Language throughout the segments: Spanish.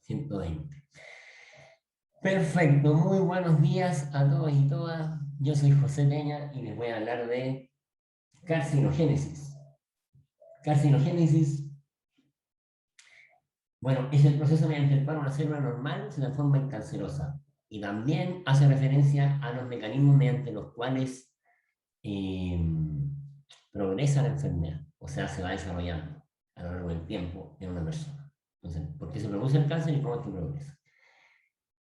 120. Perfecto, muy buenos días a todos y todas. Yo soy José Peña y les voy a hablar de carcinogénesis. Carcinogénesis, bueno, es el proceso mediante el cual una célula normal se transforma en cancerosa. Y también hace referencia a los mecanismos mediante los cuales eh, progresa la enfermedad, o sea, se va desarrollando a lo largo del tiempo en una persona. Entonces, ¿por qué se produce el cáncer y cómo es que progresa?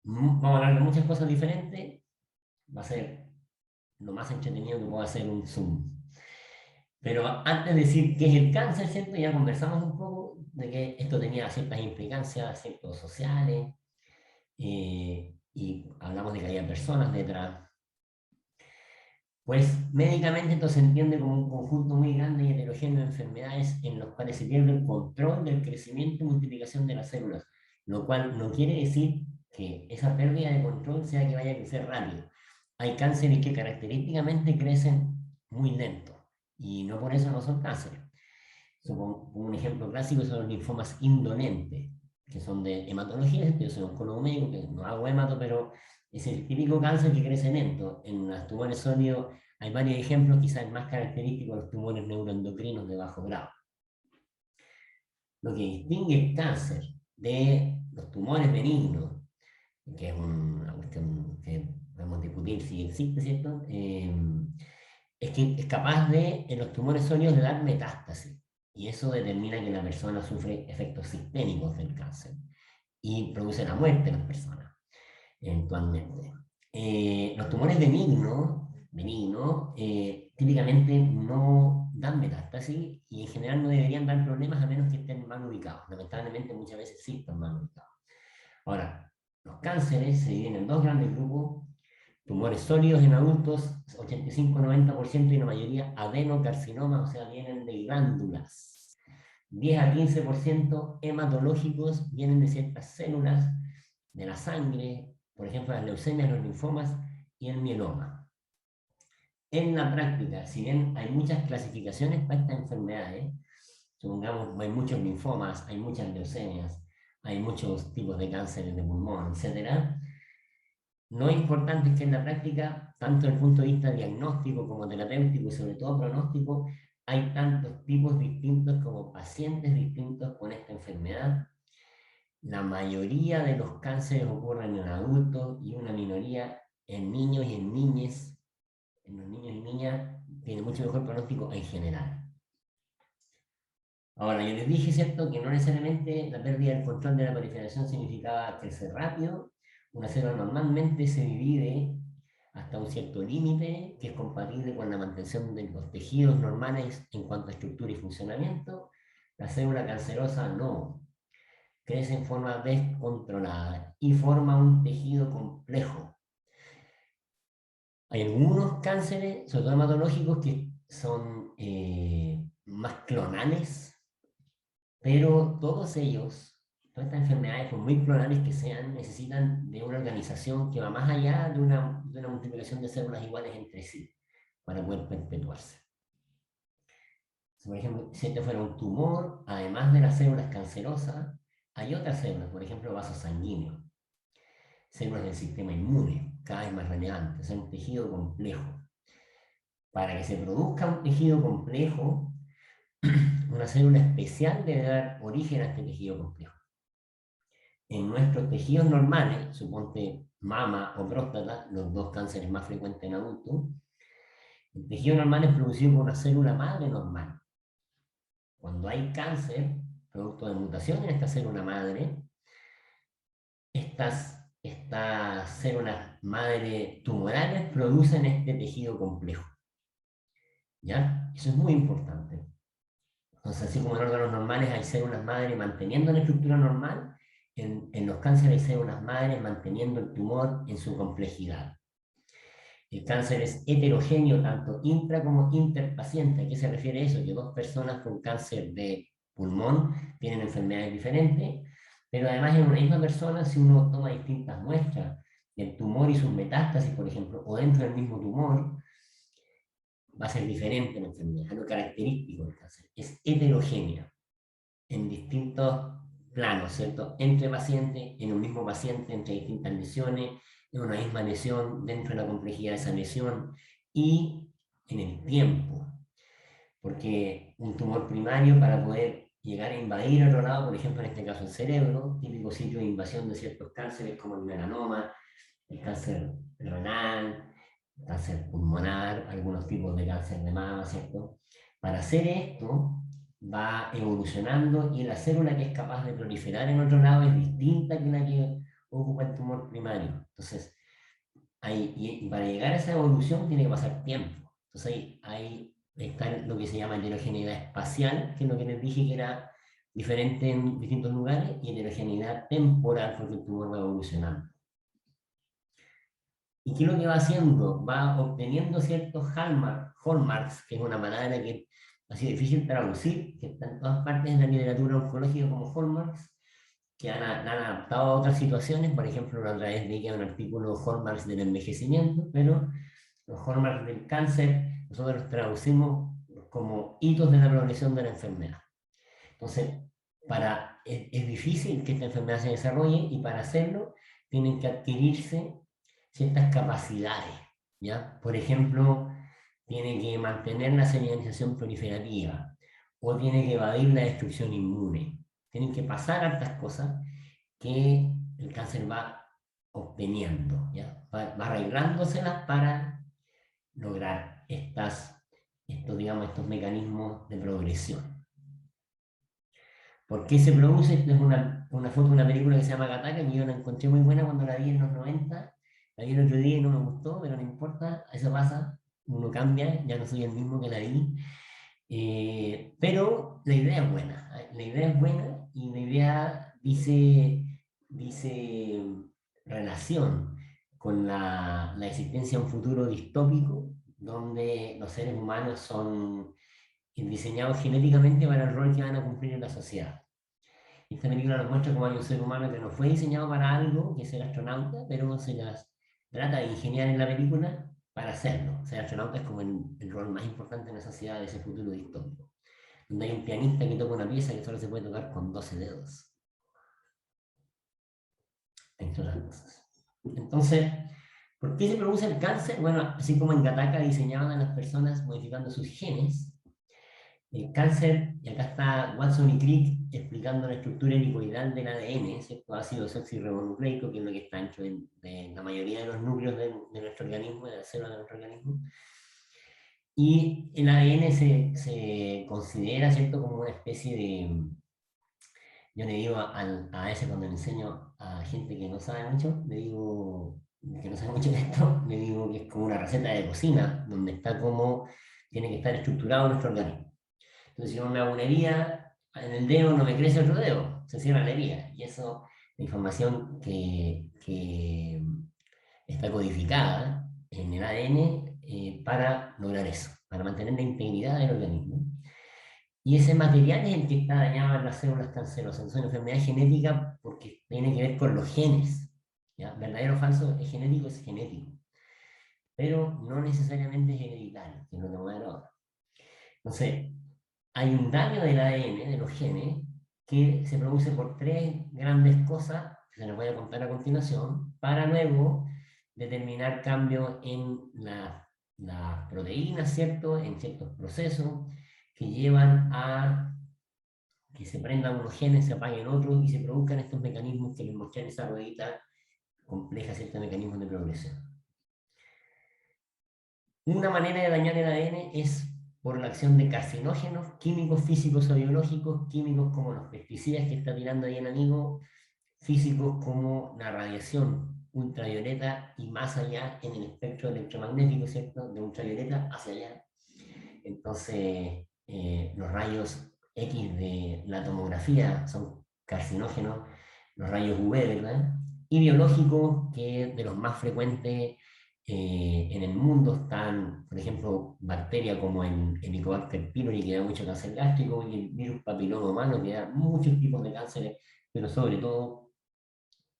Vamos a hablar de muchas cosas diferentes, va a ser lo más entretenido que puedo hacer un Zoom. Pero antes de decir qué es el cáncer, ¿cierto? Ya conversamos un poco de que esto tenía ciertas implicancias, ciertos sociales, y hablamos de que había personas detrás. Pues médicamente esto se entiende como un conjunto muy grande y heterogéneo de enfermedades en los cuales se pierde el control del crecimiento y multiplicación de las células, lo cual no quiere decir que esa pérdida de control sea que vaya a crecer rápido. Hay cánceres que característicamente crecen muy lento y no por eso no son cánceres. Supongo, un ejemplo clásico son los linfomas indolentes, que son de hematología. Yo soy oncólogo médico, que no hago hemato, pero es el típico cáncer que crece lento. En los tumores sólidos hay varios ejemplos, quizás el más característico, los tumores neuroendocrinos de bajo grado. Lo que distingue el cáncer de los tumores benignos, que es una cuestión que podemos discutir si existe, ¿cierto? Es que es capaz de, en los tumores sólidos, de dar metástasis. Y eso determina que la persona sufre efectos sistémicos del cáncer y produce la muerte en las personas, eventualmente. Los tumores benignos típicamente no dan metástasis y en general no deberían dar problemas a menos que estén mal ubicados. Lamentablemente muchas veces sí están mal ubicados. Ahora, los cánceres se dividen en dos grandes grupos: tumores sólidos en adultos, 85-90%, y la mayoría adenocarcinomas, o sea, vienen de glándulas. 10 a 15% hematológicos, vienen de ciertas células de la sangre, por ejemplo, las leucemias, los linfomas y el mieloma. En la práctica, si bien hay muchas clasificaciones para estas enfermedades, supongamos, hay muchos linfomas, hay muchas leucemias, hay muchos tipos de cánceres de pulmón, etc., no importante es que en la práctica, tanto desde el punto de vista diagnóstico como terapéutico y sobre todo pronóstico, hay tantos tipos distintos como pacientes distintos con esta enfermedad. La mayoría de los cánceres ocurren en adultos y una minoría en niños y en niñas. En los niños y niñas tiene mucho mejor pronóstico en general. Ahora, yo les dije, ¿cierto?, que no necesariamente la pérdida del control de la proliferación significaba crecer rápido. Una célula normalmente se divide hasta un cierto límite que es compatible con la mantención de los tejidos normales en cuanto a estructura y funcionamiento. La célula cancerosa no, crece en forma descontrolada y forma un tejido complejo. Hay algunos cánceres, sobre todo hematológicos, que son más clonales, pero todos ellos, todas estas enfermedades, por muy clonales que sean, necesitan de una organización que va más allá de una multiplicación de células iguales entre sí para poder perpetuarse. Si, por ejemplo, si este fuera un tumor, además de las células cancerosas, hay otras células, por ejemplo, vasos sanguíneos, células del sistema inmune, cada vez más relevantes, es un tejido complejo. Para que se produzca un tejido complejo, una célula especial debe dar origen a este tejido complejo. En nuestros tejidos normales, suponte mama o próstata, los dos cánceres más frecuentes en adultos, el tejido normal es producido por una célula madre normal. Cuando hay cáncer, producto de mutación en esta célula madre, estas células madre tumorales producen este tejido complejo. ¿Ya? Eso es muy importante. Entonces, así como en órganos normales hay células madre manteniendo la estructura normal, en los cánceres hay células madres manteniendo el tumor en su complejidad. El cáncer es heterogéneo, tanto intra como interpaciente. ¿A qué se refiere eso? Que dos personas con cáncer de pulmón tienen enfermedades diferentes, pero además en una misma persona, si uno toma distintas muestras del tumor y sus metástasis, por ejemplo, o dentro del mismo tumor, va a ser diferente la enfermedad. Es lo característico del cáncer. Es heterogénea en distintos planos, ¿cierto? Entre pacientes, en un mismo paciente, entre distintas lesiones, en una misma lesión, dentro de la complejidad de esa lesión, y en el tiempo. Porque un tumor primario, para poder llegar a invadir otro lado, por ejemplo, en este caso el cerebro, típico sitio de invasión de ciertos cánceres como el melanoma, el cáncer renal, el cáncer pulmonar, algunos tipos de cáncer de mama, ¿cierto? Para hacer esto, va evolucionando y la célula que es capaz de proliferar en otro lado es distinta que la que ocupa el tumor primario. Entonces, y para llegar a esa evolución tiene que pasar tiempo. Entonces, ahí está lo que se llama heterogeneidad espacial, que es lo que les dije que era diferente en distintos lugares, y heterogeneidad temporal, porque el tumor va evolucionando. ¿Y qué es lo que va haciendo? Va obteniendo ciertos hallmarks, que es una palabra que ha sido difícil traducir, que está en todas partes de la literatura oncológica como hallmarks, que han adaptado a otras situaciones. Por ejemplo, a través de que un artículo hallmarks del envejecimiento, pero los hallmarks del cáncer nosotros los traducimos como hitos de la progresión de la enfermedad. Entonces, es difícil que esta enfermedad se desarrolle, y para hacerlo tienen que adquirirse ciertas capacidades, ¿ya? Por ejemplo, tiene que mantener la señalización proliferativa, o tiene que evadir la destrucción inmune. Tienen que pasar hartas cosas que el cáncer va obteniendo, ¿ya? Va arreglándoselas para lograr estos mecanismos de progresión. ¿Por qué se produce? Esta es una foto de una película que se llama Gattaca, que yo la encontré muy buena cuando la vi en los 90. La vi el otro día y no me gustó, pero no importa, eso pasa, uno cambia, ya no soy el mismo que la vi. Pero la idea es buena, la idea es buena, y la idea dice relación con la existencia de un futuro distópico donde los seres humanos son diseñados genéticamente para el rol que van a cumplir en la sociedad. Esta película nos muestra cómo hay un ser humano que no fue diseñado para algo, que es ser astronauta, pero se las trata de ingeniar en la película para hacerlo. Ser astronauta es como el rol más importante en la sociedad de ese futuro distópico, donde hay un pianista que toca una pieza que solo se puede tocar con 12 dedos, entre otras cosas. Entonces, ¿por qué se produce el cáncer? Bueno, así como en Gattaca diseñaban a las personas modificando sus genes, el cáncer, y acá está Watson y Crick explicando la estructura helicoidal del ADN, ¿cierto? Ácido desoxirribonucleico, que es lo que está dentro de la mayoría de los núcleos de nuestro organismo, de las células de nuestro organismo. Y el ADN se considera, ¿cierto?, como una especie de... Yo le digo a veces cuando le enseño a gente que no sabe mucho, le digo que no sabe mucho de esto, le digo que es como una receta de cocina, donde está como tiene que estar estructurado nuestro organismo. Entonces, si yo me hago una herida en el dedo, no me crece otro dedo, se cierra la herida. Y eso, la información que está codificada en el ADN para lograr eso, para mantener la integridad del organismo. Y ese material es el que está dañado en las células cancerosas. Es una enfermedad genética porque tiene que ver con los genes. ¿Ya? Verdadero o falso, es genético. Pero no necesariamente es hereditario, que es lo que vamos a ver ahora. Entonces, hay un daño del ADN, de los genes, que se produce por tres grandes cosas, que se las voy a contar a continuación, para luego determinar cambios en las proteínas, ¿cierto? En ciertos procesos que llevan a que se prendan unos genes, se apaguen otros y se produzcan estos mecanismos que les mostré en esa ruedita compleja, ciertos mecanismos de progresión. Una manera de dañar el ADN es por la acción de carcinógenos, químicos, físicos o biológicos, químicos como los pesticidas que está tirando ahí el amigo, físicos como la radiación ultravioleta y más allá en el espectro electromagnético, ¿cierto? De ultravioleta hacia allá. Entonces, los rayos X de la tomografía son carcinógenos, los rayos UV, ¿verdad? Y biológicos, que de los más frecuentes en el mundo están, por ejemplo, bacterias como el Helicobacter pylori, que da mucho cáncer gástrico, y el virus papiloma humano, que da muchos tipos de cánceres, pero sobre todo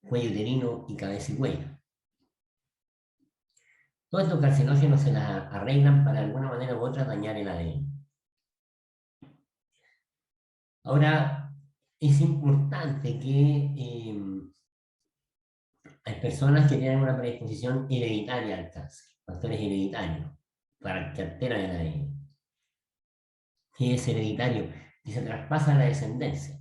cuello uterino y cabeza y cuello. Todos estos carcinógenos se las arreglan para de alguna manera u otra dañar el ADN. Ahora, es importante que hay personas que tienen una predisposición hereditaria al cáncer, factores hereditarios, para que alteran el ADN, que es hereditario, que se traspasa a la descendencia.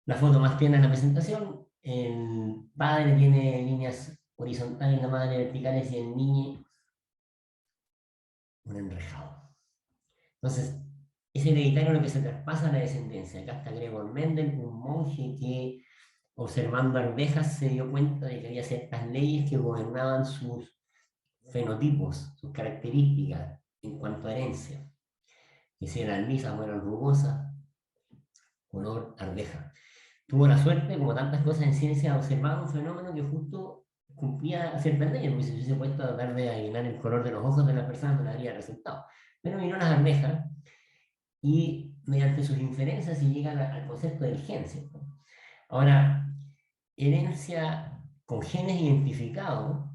La foto más tierna en la presentación, el padre tiene líneas horizontales, la madre verticales y el niño un enrejado. Entonces, es hereditario lo que se traspasa a la descendencia. Acá está Gregor Mendel, un monje que observando arvejas se dio cuenta de que había ciertas leyes que gobernaban sus fenotipos, sus características en cuanto a herencia, que si eran lisas o eran rugosas, color arveja. Tuvo la suerte, como tantas cosas en ciencia, de observar un fenómeno que justo cumplía ciertas leyes, porque si se hubiese puesto a tratar de adivinar el color de los ojos de la persona no le habría resultado. Pero miró las arvejas y mediante sus inferencias se llega al concepto del gen, ¿cierto? Ahora, herencia con genes identificados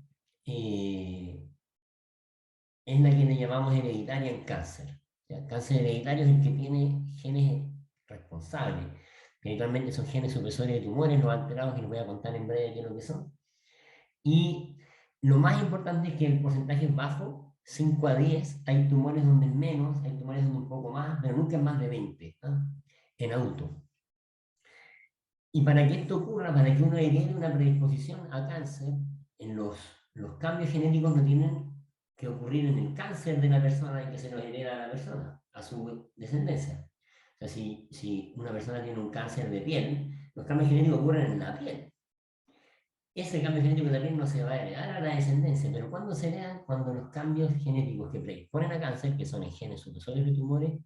es la que le llamamos hereditaria en cáncer. El cáncer hereditario es el que tiene genes responsables, que habitualmente son genes supresores de tumores, los alterados, que les voy a contar en breve qué es lo que son. Y lo más importante es que el porcentaje es bajo, 5 a 10, hay tumores donde es menos, hay tumores donde un poco más, pero nunca es más de 20, ¿ah? En adultos. Y para que esto ocurra, para que uno herede una predisposición a cáncer, en los cambios genéticos no tienen que ocurrir en el cáncer de la persona en que se lo hereda a la persona, a su descendencia. O sea, si una persona tiene un cáncer de piel, los cambios genéticos ocurren en la piel. Ese cambio genético de la piel no se va a heredar a la descendencia, pero ¿cuándo se heredan? Cuando los cambios genéticos que predisponen a cáncer, que son en genes supresores de tumores,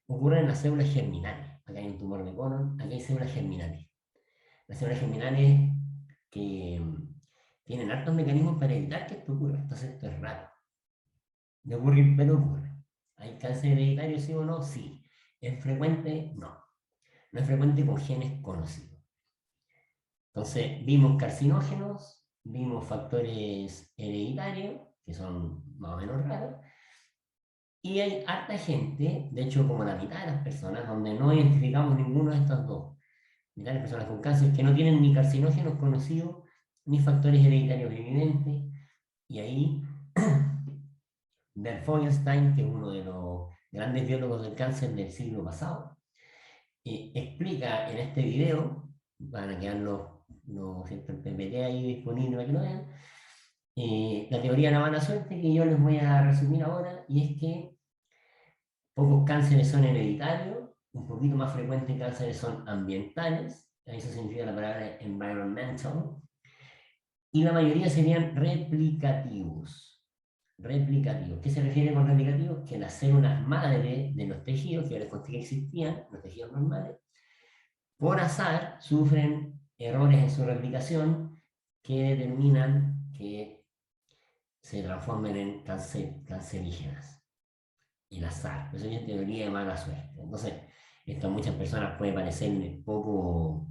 ocurren en las células germinales. Acá hay un tumor de colon, aquí hay células germinales. Las células germinales que tienen hartos mecanismos para evitar que esto ocurra. Entonces esto es raro. No ocurre, pero ocurre. ¿Hay cáncer hereditario, sí o no? Sí. ¿Es frecuente? No. No es frecuente con genes conocidos. Entonces, vimos carcinógenos, vimos factores hereditarios, que son más o menos raros, y hay harta gente, de hecho como la mitad de las personas, donde no identificamos ninguno de estos dos. Mitad de las personas con cáncer que no tienen ni carcinógenos conocidos, ni factores hereditarios evidentes, y ahí Bert Feuerstein, que es uno de los grandes biólogos del cáncer del siglo pasado, explica en este video, van a quedar el PPT ahí disponible para que lo vean, la teoría de la mala suerte que yo les voy a resumir ahora, y es que pocos cánceres son hereditarios, un poquito más frecuentes cánceres son ambientales, eso significa la palabra environmental, y la mayoría serían replicativos. Replicativos. ¿Qué se refiere con replicativos? Que las células madre de los tejidos, que yo les conté que existían, los tejidos normales, por azar sufren errores en su replicación que determinan que se transformen en cancerígenas. El azar, eso es teoría de mala suerte. Entonces, esto a muchas personas puede parecer poco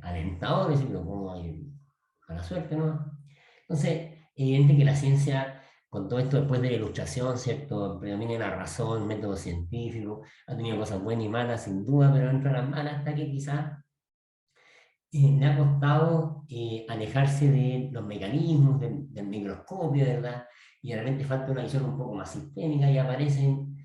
alentador, decirlo como hay mala suerte, ¿no? Entonces, evidente que la ciencia, con todo esto después de la ilustración, ¿cierto? Predomina la razón, método científico, ha tenido cosas buenas y malas, sin duda, pero dentro de las malas está que quizás le ha costado alejarse de los mecanismos, del microscopio, ¿verdad? Y de repente falta una visión un poco más sistémica y aparecen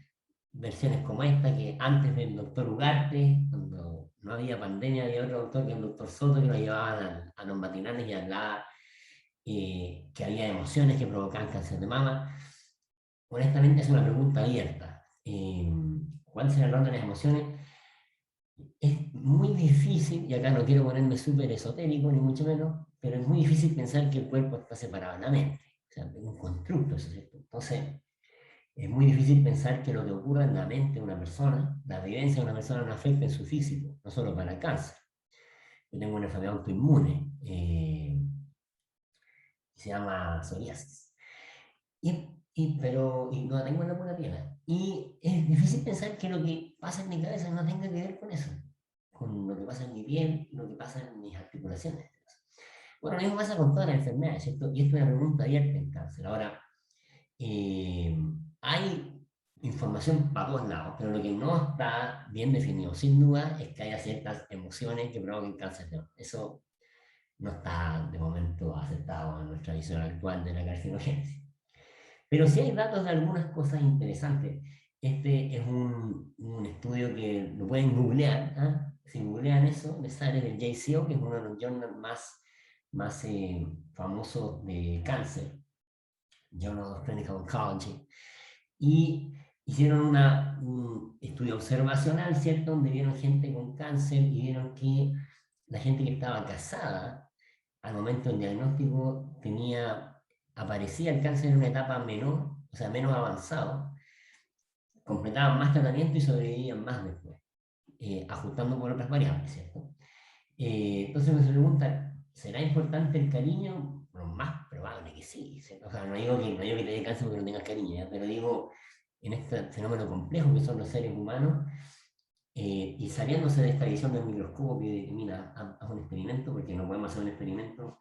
versiones como esta, que antes del doctor Ugarte, cuando no había pandemia, había otro doctor que el doctor Soto, que lo llevaban a los matinales y hablaba que había emociones que provocaban cáncer de mama. Honestamente es una pregunta abierta. ¿Cuál será el rol de las emociones? Es muy difícil, y acá no quiero ponerme súper esotérico, ni mucho menos, pero es muy difícil pensar que el cuerpo está separado de la mente. O sea, es un constructo, ¿eso es cierto? Entonces, es muy difícil pensar que lo que ocurre en la mente de una persona, la vivencia de una persona no afecta en su físico, no solo para el cáncer. Yo tengo una enfermedad autoinmune que se llama psoriasis. Y no la tengo en la pura piel. Y es difícil pensar que lo que pasa en mi cabeza no tenga que ver con eso, con lo que pasa en mi piel y lo que pasa en mis articulaciones. Bueno, lo mismo pasa con todas las enfermedades, ¿cierto? Y esto es una pregunta abierta en cáncer. Ahora, hay información para todos lados, pero lo que no está bien definido, sin duda, es que haya ciertas emociones que provoquen cáncer de mama. Eso no está de momento aceptado en nuestra visión actual de la carcinogénesis. Pero sí hay datos de algunas cosas interesantes. Este es un estudio que lo pueden googlear. ¿Ah? Si googlean eso, les sale del JCO, que es uno de los journals más famosos de cáncer, Journal of Clinical Oncology. Y hicieron un estudio observacional, ¿cierto? Donde vieron gente con cáncer y vieron que la gente que estaba casada al momento del diagnóstico aparecía el cáncer en una etapa menor, o sea, menos avanzado, completaban más tratamiento y sobrevivían más después, ajustando por otras variables, ¿cierto? Entonces me se pregunta, ¿será importante el cariño? Lo más probable que sí, ¿cierto? O sea, no digo que te dé cáncer porque no tengas cariño, ¿ya? Pero digo, en este fenómeno complejo que son los seres humanos, y saliéndose de esta visión del microscopio que determina haz un experimento, porque no podemos hacer un experimento,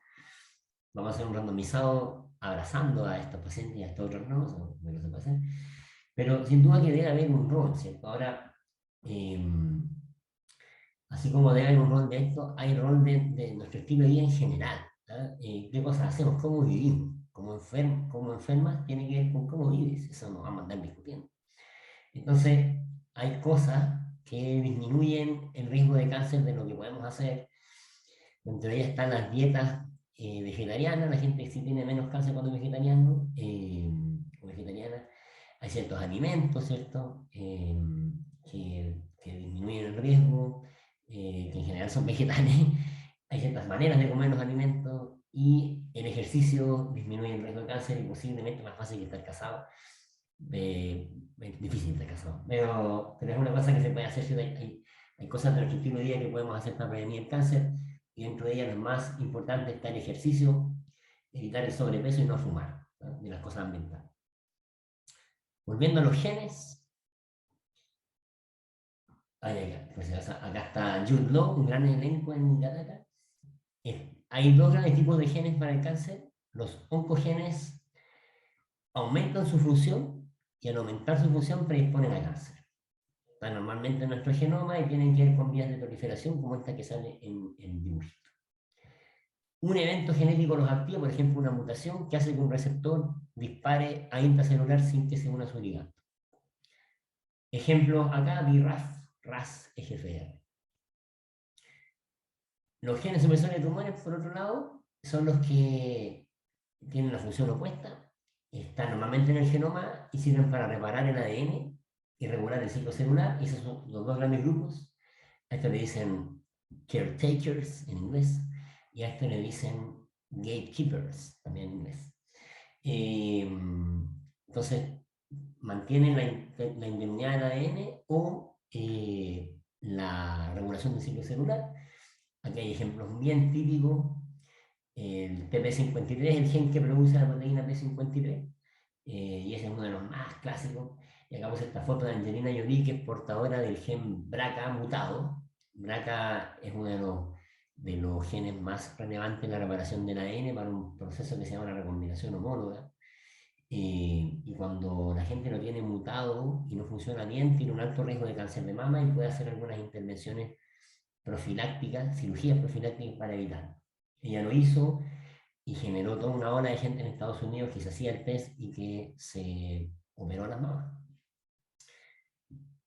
vamos a hacer un randomizado abrazando a estos pacientes y a estos otros no, eso no se puede hacer. Pero sin duda que debe haber un rol, ¿cierto? Ahora, eh, así como debe haber un rol de esto, hay rol de nuestro estilo de vida en general. ¿Ah? ¿Qué cosas hacemos? ¿Cómo vivimos? Como enfermas tiene que ver con cómo vives, eso nos vamos a andar discutiendo. Entonces, hay cosas que disminuyen el riesgo de cáncer de lo que podemos hacer. Entre ellas están las dietas vegetarianas, la gente que sí tiene menos cáncer cuando es vegetariano o vegetariana. Hay ciertos alimentos, ¿cierto? Que disminuyen el riesgo, que en general son vegetales. Hay ciertas maneras de comer los alimentos y el ejercicio disminuye el riesgo de cáncer y posiblemente más fácil que estar casado. Difícil estar casado, pero es una cosa que se puede hacer. Hay cosas de nuestro estilo de vida que podemos hacer para prevenir el cáncer y dentro de ellas lo más importante está el ejercicio, evitar el sobrepeso y no fumar, ¿no? De las cosas ambientales. Volviendo a los genes, pues acá está Jude Law, un gran elenco en Inglaterra. Hay dos grandes tipos de genes para el cáncer. Los oncogenes aumentan su función y al aumentar su función predisponen a cáncer. Están normalmente en nuestro genoma y tienen que ver con vías de proliferación como esta que sale en el dibujito. Un evento genético los activa, por ejemplo, una mutación que hace que un receptor dispare a intracelular sin que se una a su ligando. Ejemplos acá, BRAF, RAS, EGFR. Los genes supresores de tumores, por otro lado, son los que tienen la función opuesta, están normalmente en el genoma y sirven para reparar el ADN y regular el ciclo celular, y esos son los dos grandes grupos. A esto le dicen caretakers en inglés, y a esto le dicen gatekeepers, también en inglés. Entonces, mantienen la indemnidad del ADN o la regulación del ciclo celular. Aquí hay ejemplos bien típicos. El PP53 es el gen que produce la proteína P53, y ese es uno de los más clásicos. Y acá puse esta foto de Angelina Jolie, que es portadora del gen BRCA mutado. BRCA es uno de los genes más relevantes en la reparación del ADN para un proceso que se llama la recombinación homóloga. Y cuando la gente lo tiene mutado y no funciona bien, tiene un alto riesgo de cáncer de mama y puede hacer algunas intervenciones profilácticas, cirugías profilácticas para evitarlo. Ella lo hizo y generó toda una ola de gente en Estados Unidos que se hacía el test y que se operó las mamas.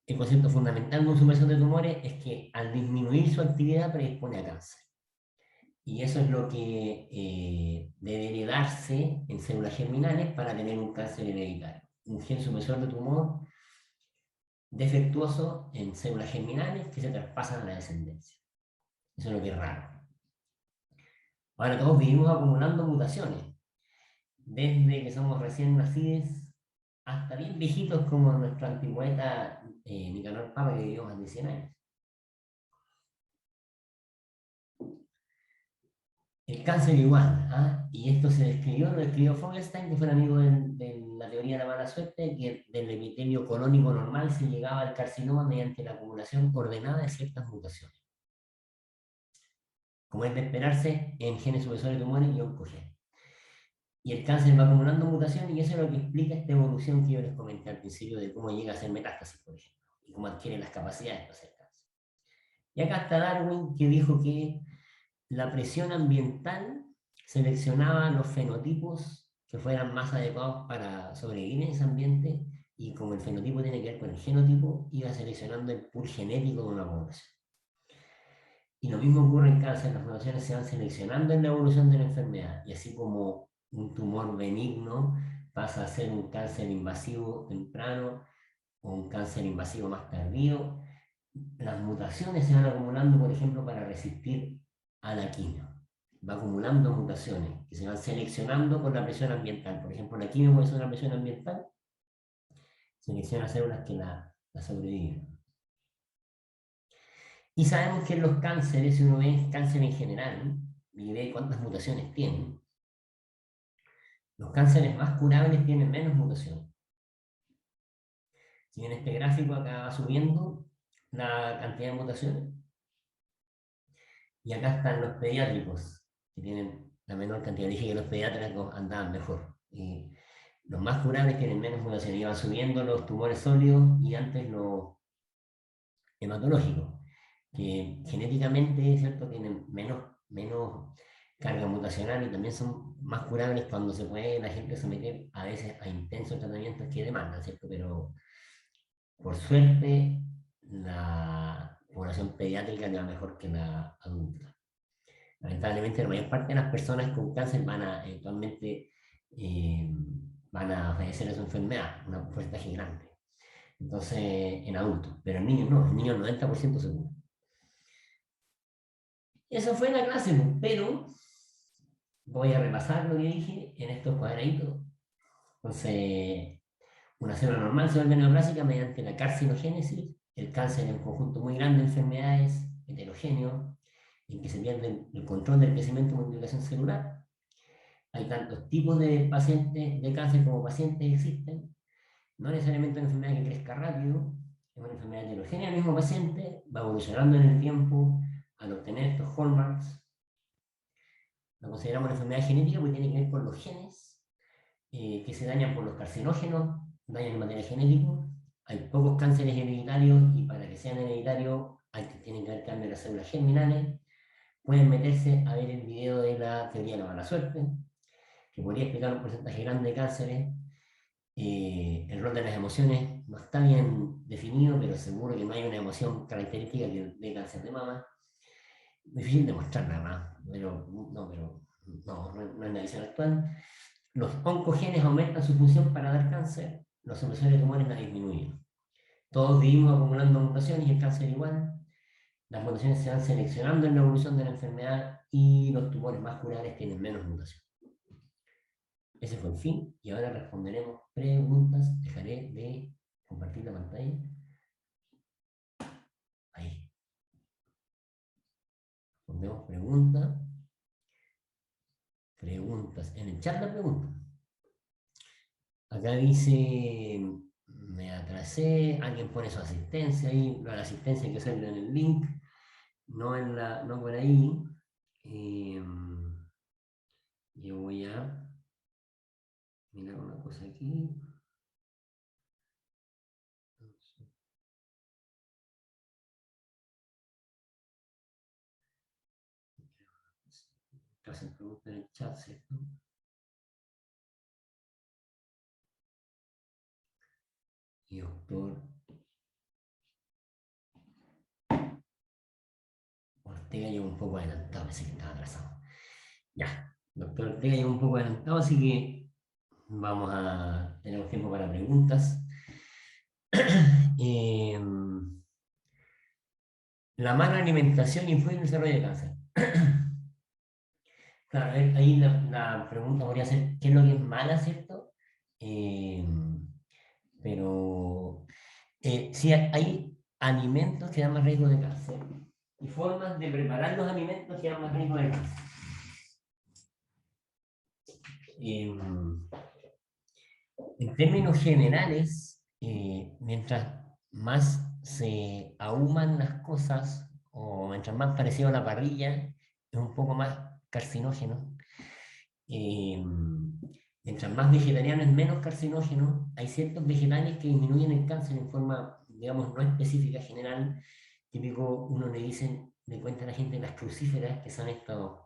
El concepto fundamental de un supresor de tumores es que al disminuir su actividad predispone a cáncer. Y eso es lo que debe heredarse en células germinales para tener un cáncer hereditario. Un gen supresor de tumor defectuoso en células germinales que se traspasan a la descendencia. Eso es lo que es raro. Ahora todos vivimos acumulando mutaciones, desde que somos recién nacidos hasta bien viejitos como nuestro antipoeta Nicanor Papa, que vivió más de 100 años. El cáncer igual, ¿ah? Y esto lo describió Fogelstein, que fue el amigo de la teoría de la mala suerte, que del epitelio colónico normal se llegaba al carcinoma mediante la acumulación ordenada de ciertas mutaciones, como es de esperarse en genes supresores de tumores y oncogenes. Y el cáncer va acumulando mutaciones y eso es lo que explica esta evolución que yo les comenté al principio de cómo llega a ser metástasis, por ejemplo, y cómo adquiere las capacidades para hacer cáncer. Y acá está Darwin, que dijo que la presión ambiental seleccionaba los fenotipos que fueran más adecuados para sobrevivir en ese ambiente, y como el fenotipo tiene que ver con el genotipo, iba seleccionando el pool genético de una población. Y lo mismo ocurre en cáncer, las mutaciones se van seleccionando en la evolución de la enfermedad, y así como un tumor benigno pasa a ser un cáncer invasivo temprano o un cáncer invasivo más tardío, las mutaciones se van acumulando, por ejemplo, para resistir a la quimio. Va acumulando mutaciones que se van seleccionando con la presión ambiental. Por ejemplo, la quimio puede ser una presión ambiental, selecciona células que la sobreviven. Y sabemos que en los cánceres, si uno ve cáncer en general y ve cuántas mutaciones tienen, los cánceres más curables tienen menos mutaciones. Si en este gráfico acá va subiendo la cantidad de mutaciones, y acá están los pediátricos, que tienen la menor cantidad. Dije que los pediátricos andaban mejor. Y los más curables tienen menos mutaciones. Iban subiendo los tumores sólidos y antes los hematológicos, que genéticamente, ¿cierto?, tienen menos carga mutacional y también son más curables cuando se puede la gente someter a veces a intensos tratamientos que demandan, ¿cierto? Pero por suerte la población pediátrica le va mejor que la adulta. Lamentablemente la mayor parte de las personas con cáncer van a eventualmente van a fallecer de su enfermedad, un porcentaje grande. Entonces, en adultos, pero en niños no, en niños 90% seguro. Eso fue la clase, pero voy a repasar lo que dije en estos cuadraditos. Entonces, una célula normal se vuelve neoplásica mediante la carcinogénesis. El cáncer es un conjunto muy grande de enfermedades heterogéneos en que se pierde el control del crecimiento y multiplicación celular. Hay tantos tipos de pacientes de cáncer como pacientes existen. No necesariamente una enfermedad que crezca rápido, es una enfermedad heterogénea. El mismo paciente va evolucionando en el tiempo al obtener estos hallmarks. Lo consideramos una enfermedad genética porque tiene que ver con los genes que se dañan por los carcinógenos, dañan el material genético. Hay pocos cánceres hereditarios y para que sean hereditarios tienen que haber cambios en las células germinales. Pueden meterse a ver el video de la teoría de la mala suerte, que podría explicar un porcentaje grande de cánceres. El rol de las emociones no está bien definido, pero seguro que no hay una emoción característica de cáncer de mama. Difícil demostrarla más, pero no es la visión actual. Los oncogenes aumentan su función para dar cáncer, los supresores de tumores la disminuyen. Todos vivimos acumulando mutaciones y el cáncer igual. Las mutaciones se van seleccionando en la evolución de la enfermedad y los tumores más curables tienen menos mutaciones. Ese fue el fin y ahora responderemos preguntas. Dejaré de compartir la pantalla. Ahí. Respondemos preguntas. Preguntas. En el chat la pregunta. Acá dice, me atrasé, alguien pone su asistencia ahí, la asistencia hay que hacerla en el link, no por ahí. Yo voy a mirar una cosa aquí. Hacen preguntas en el chat, ¿cierto? Y doctor Ortega llegó un poco adelantado, pensé que estaba atrasado. Ya, doctor Ortega llegó un poco adelantado, así que tenemos tiempo para preguntas. La mala alimentación influye en el desarrollo de cáncer. Claro, ahí la pregunta podría ser, ¿qué es lo que es mala, cierto? Pero sí hay alimentos que dan más riesgo de cáncer y formas de preparar los alimentos que dan más riesgo de cáncer. En términos generales, mientras más se ahuman las cosas o mientras más parecido a la parrilla, es un poco más carcinógeno. mientras más vegetariano es menos carcinógeno. Hay ciertos vegetales que disminuyen el cáncer en forma, digamos, no específica, general. Típico, uno le cuenta a la gente las crucíferas, que son estos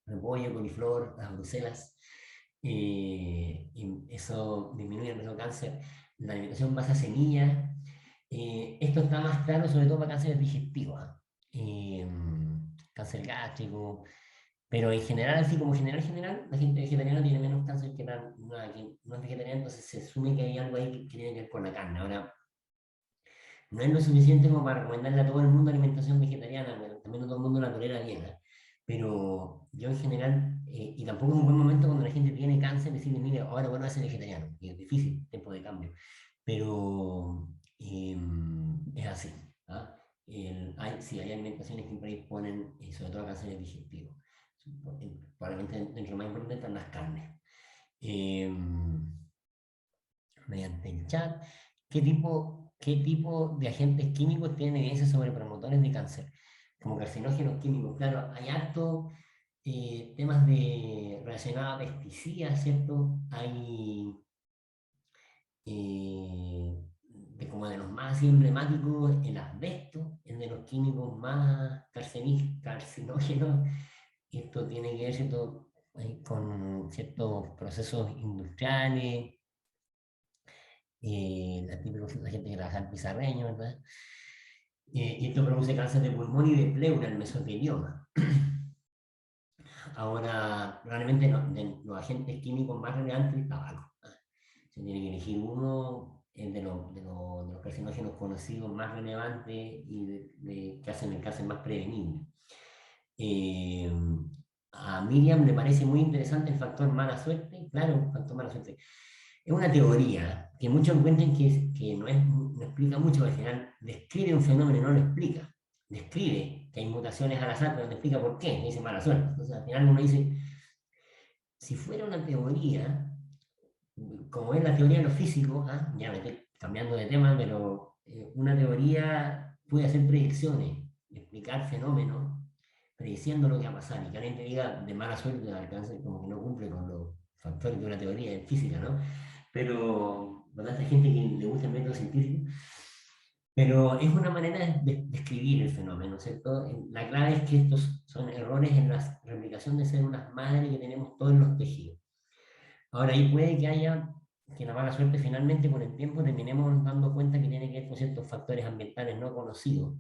repollo, coliflor, las bruselas, y eso disminuye el riesgo de cáncer. La alimentación basa semillas. Esto está más claro sobre todo para cánceres digestivos, eh, cáncer gástrico, pero en general, así como general, la gente vegetariana tiene menos cáncer que que no es vegetariana, entonces se asume que hay algo ahí que tiene que ver con la carne. Ahora, no es lo suficiente como para recomendarle a todo el mundo alimentación vegetariana, pero también no todo el mundo la tolera bien, ¿eh? Pero yo en general, y tampoco es un buen momento cuando la gente tiene cáncer decirle, mire, ahora bueno a ser vegetariano, que es difícil, tiempo de cambio, pero es así. ¿Ah? Sí, hay alimentaciones que predisponen, sobre todo a cánceres digestivos. Probablemente dentro de lo más importante están las carnes. Eh, Mediante el chat, qué tipo de agentes químicos tienen evidencia sobre promotores de cáncer? Como carcinógenos químicos, claro, hay harto temas relacionados a pesticidas, ¿cierto? Hay como de los más emblemáticos, el asbesto, es de los químicos más carcinógenos. Esto tiene que ver, ¿cierto? Con ciertos procesos industriales, la gente que trabaja en pizarreño, ¿verdad? Y esto produce cáncer de pulmón y de pleura, el mesotelioma. Ahora, probablemente de los agentes químicos más relevantes, el tabaco. Se tiene que elegir uno de los carcinógenos conocidos más relevantes y que hacen el cáncer más prevenible. Eh, a Miriam le parece muy interesante el factor mala suerte. Claro, el factor mala suerte. Es una teoría que muchos encuentran que no explica mucho, porque al final describe un fenómeno y no lo explica. Describe que hay mutaciones al azar, pero no explica por qué, dice mala suerte. Entonces al final uno dice, si fuera una teoría, como es la teoría de los físicos, ya me estoy cambiando de tema, pero una teoría puede hacer predicciones, explicar fenómenos, prediciendo lo que va a pasar, y que alguien te diga de mala suerte al cáncer, como que no cumple con los factores de una teoría en física, ¿no? Pero, ¿verdad? Hay gente que le gusta el método científico, pero es una manera de describir el fenómeno, ¿cierto? La clave es que estos son errores en la replicación de células madre que tenemos todos los tejidos. Ahora, ahí puede que haya, que la mala suerte finalmente con el tiempo terminemos dando cuenta que tiene que ver con ciertos factores ambientales no conocidos.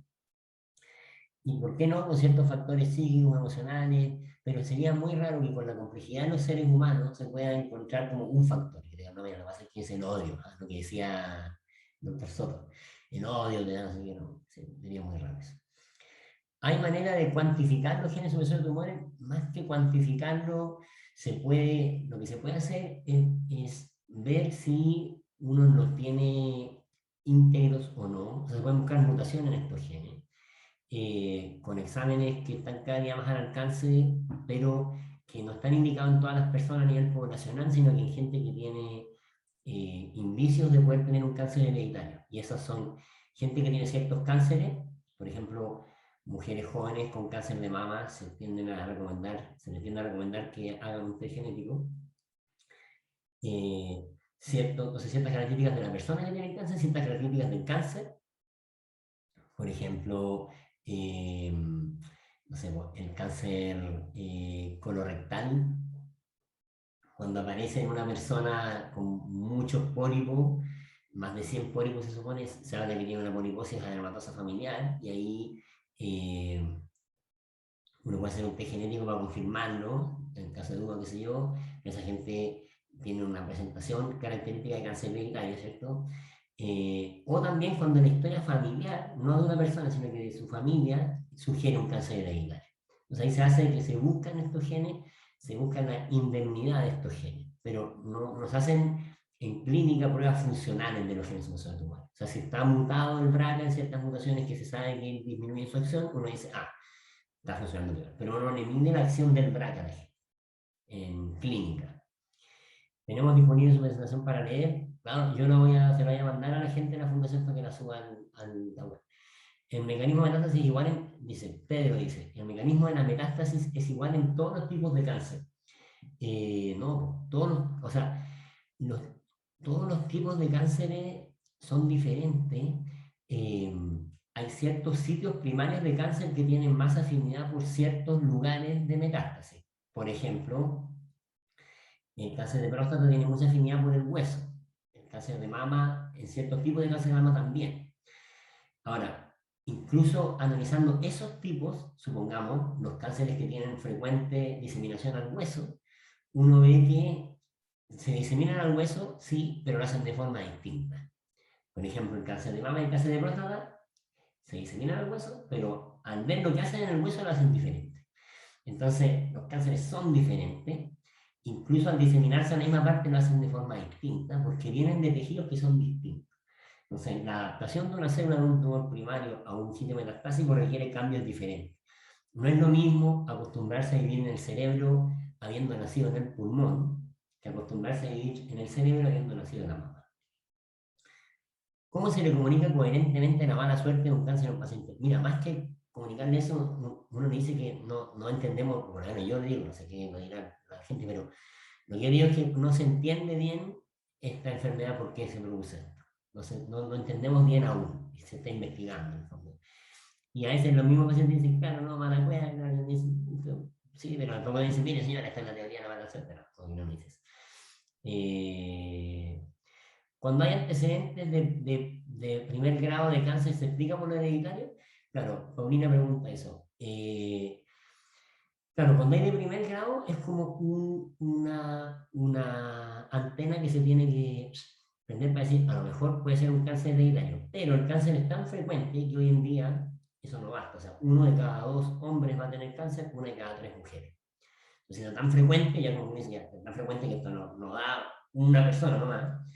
¿Y por qué no con ciertos factores psíquicos, emocionales? Pero sería muy raro que con la complejidad de los seres humanos se pueda encontrar como un factor. Que digan, no, mira, lo que pasa es que es el odio, lo que decía el doctor Soto. El odio, no sé qué, no, sería muy raro eso. ¿Hay manera de cuantificar los genes supresores de tumores? Más que cuantificarlo, lo que se puede hacer es ver si uno los tiene íntegros o no. O sea, se pueden buscar mutaciones en estos genes, con exámenes que están cada día más al alcance, pero que no están indicados en todas las personas a nivel poblacional, sino que en gente que tiene indicios de poder tener un cáncer hereditario. Y esas son gente que tiene ciertos cánceres, por ejemplo, mujeres jóvenes con cáncer de mama se les tiende a recomendar que hagan un test genético. Entonces, ciertas características de la persona que tiene cáncer, ciertas características del cáncer, por ejemplo, no sé, el cáncer colorectal, cuando aparece en una persona con muchos pólipos, más de 100 pólipos se supone, se habla de que tiene una poliposis adermatosa familiar, y ahí uno puede hacer un test genético para confirmarlo, en caso de duda, qué sé yo, que esa gente tiene una presentación característica de cáncer hereditario, ¿cierto? O también cuando la historia familiar, no de una persona, sino que de su familia, sugiere un cáncer hereditario. Entonces ahí se hace que se buscan estos genes, se busca la indemnidad de estos genes, pero no se hacen en clínica pruebas funcionales de los genes supresores tumores. O sea, si está mutado el BRCA en ciertas mutaciones que se sabe que disminuye su acción, uno dice, está funcionando bien, pero no le mide la acción del BRCA en clínica. Tenemos disponible su presentación para leer. Claro, yo se lo voy a mandar a la gente de la fundación para que la suban la web. El mecanismo de metástasis es igual Pedro dice, el mecanismo de la metástasis es igual en todos los tipos de cáncer. No, o sea, los- todos los tipos de cánceres son diferentes. Eh, Hay ciertos sitios primarios de cáncer que tienen más afinidad por ciertos lugares de metástasis. Por ejemplo, el cáncer de próstata tiene mucha afinidad por el hueso. El cáncer de mama, en ciertos tipos de cáncer de mama también. Ahora, incluso analizando esos tipos, supongamos, los cánceres que tienen frecuente diseminación al hueso, uno ve que se diseminan al hueso, sí, pero lo hacen de forma distinta. Por ejemplo, el cáncer de mama y el cáncer de próstata se diseminan al hueso, pero al ver lo que hacen en el hueso lo hacen diferente. Entonces, los cánceres son diferentes, incluso al diseminarse a la misma parte lo hacen de forma distinta, porque vienen de tejidos que son distintos. Entonces, la adaptación de una célula de un tumor primario a un sitio metastásico requiere cambios diferentes. No es lo mismo acostumbrarse a vivir en el cerebro habiendo nacido en el pulmón, que acostumbrarse a vivir en el cerebro habiendo nacido en la mama. ¿Cómo se le comunica coherentemente la mala suerte de un cáncer a un paciente? Mira, más que comunicarle eso, uno le dice que no entendemos, bueno, yo le digo, no sé qué va a dirá la gente, pero lo que yo digo es que no se entiende bien esta enfermedad, por qué se produce esto. No entendemos bien aún, y se está investigando en el fondo. Y a veces los mismos pacientes dicen, claro, no, mala cueva, claro, sí, pero tampoco dicen, mire señora, esta es la teoría de la mala suerte, no, no dices. Eh, Cuando hay antecedentes de primer grado de cáncer, ¿se explica por lo hereditario? Claro, Paulina pregunta eso. Claro, cuando hay de primer grado es como una antena que se tiene que prender para decir, a lo mejor puede ser un cáncer hereditario, pero el cáncer es tan frecuente que hoy en día eso no basta. O sea, uno de cada dos hombres va a tener cáncer, una de cada tres mujeres. Entonces, es tan frecuente, ya como dice, ya, es tan frecuente que esto no da una persona nomás.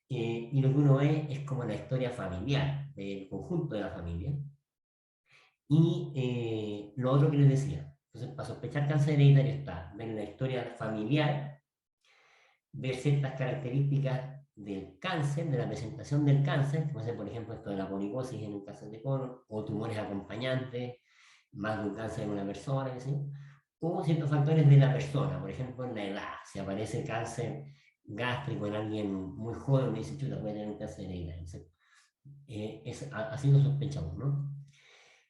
Y lo que uno ve es como la historia familiar, del conjunto de la familia. Y lo otro que les decía, entonces para sospechar cáncer hereditario está ver la historia familiar, ver ciertas características del cáncer, de la presentación del cáncer, que puede ser por ejemplo esto de la poliposis en un cáncer de colon, o tumores acompañantes, más de un cáncer en una persona, ¿sí? O ciertos factores de la persona, por ejemplo en la edad, si aparece cáncer gástrico en alguien muy joven, me dice, chuta, puede tener un cáncer hereditario. Así lo sospechamos, ¿no?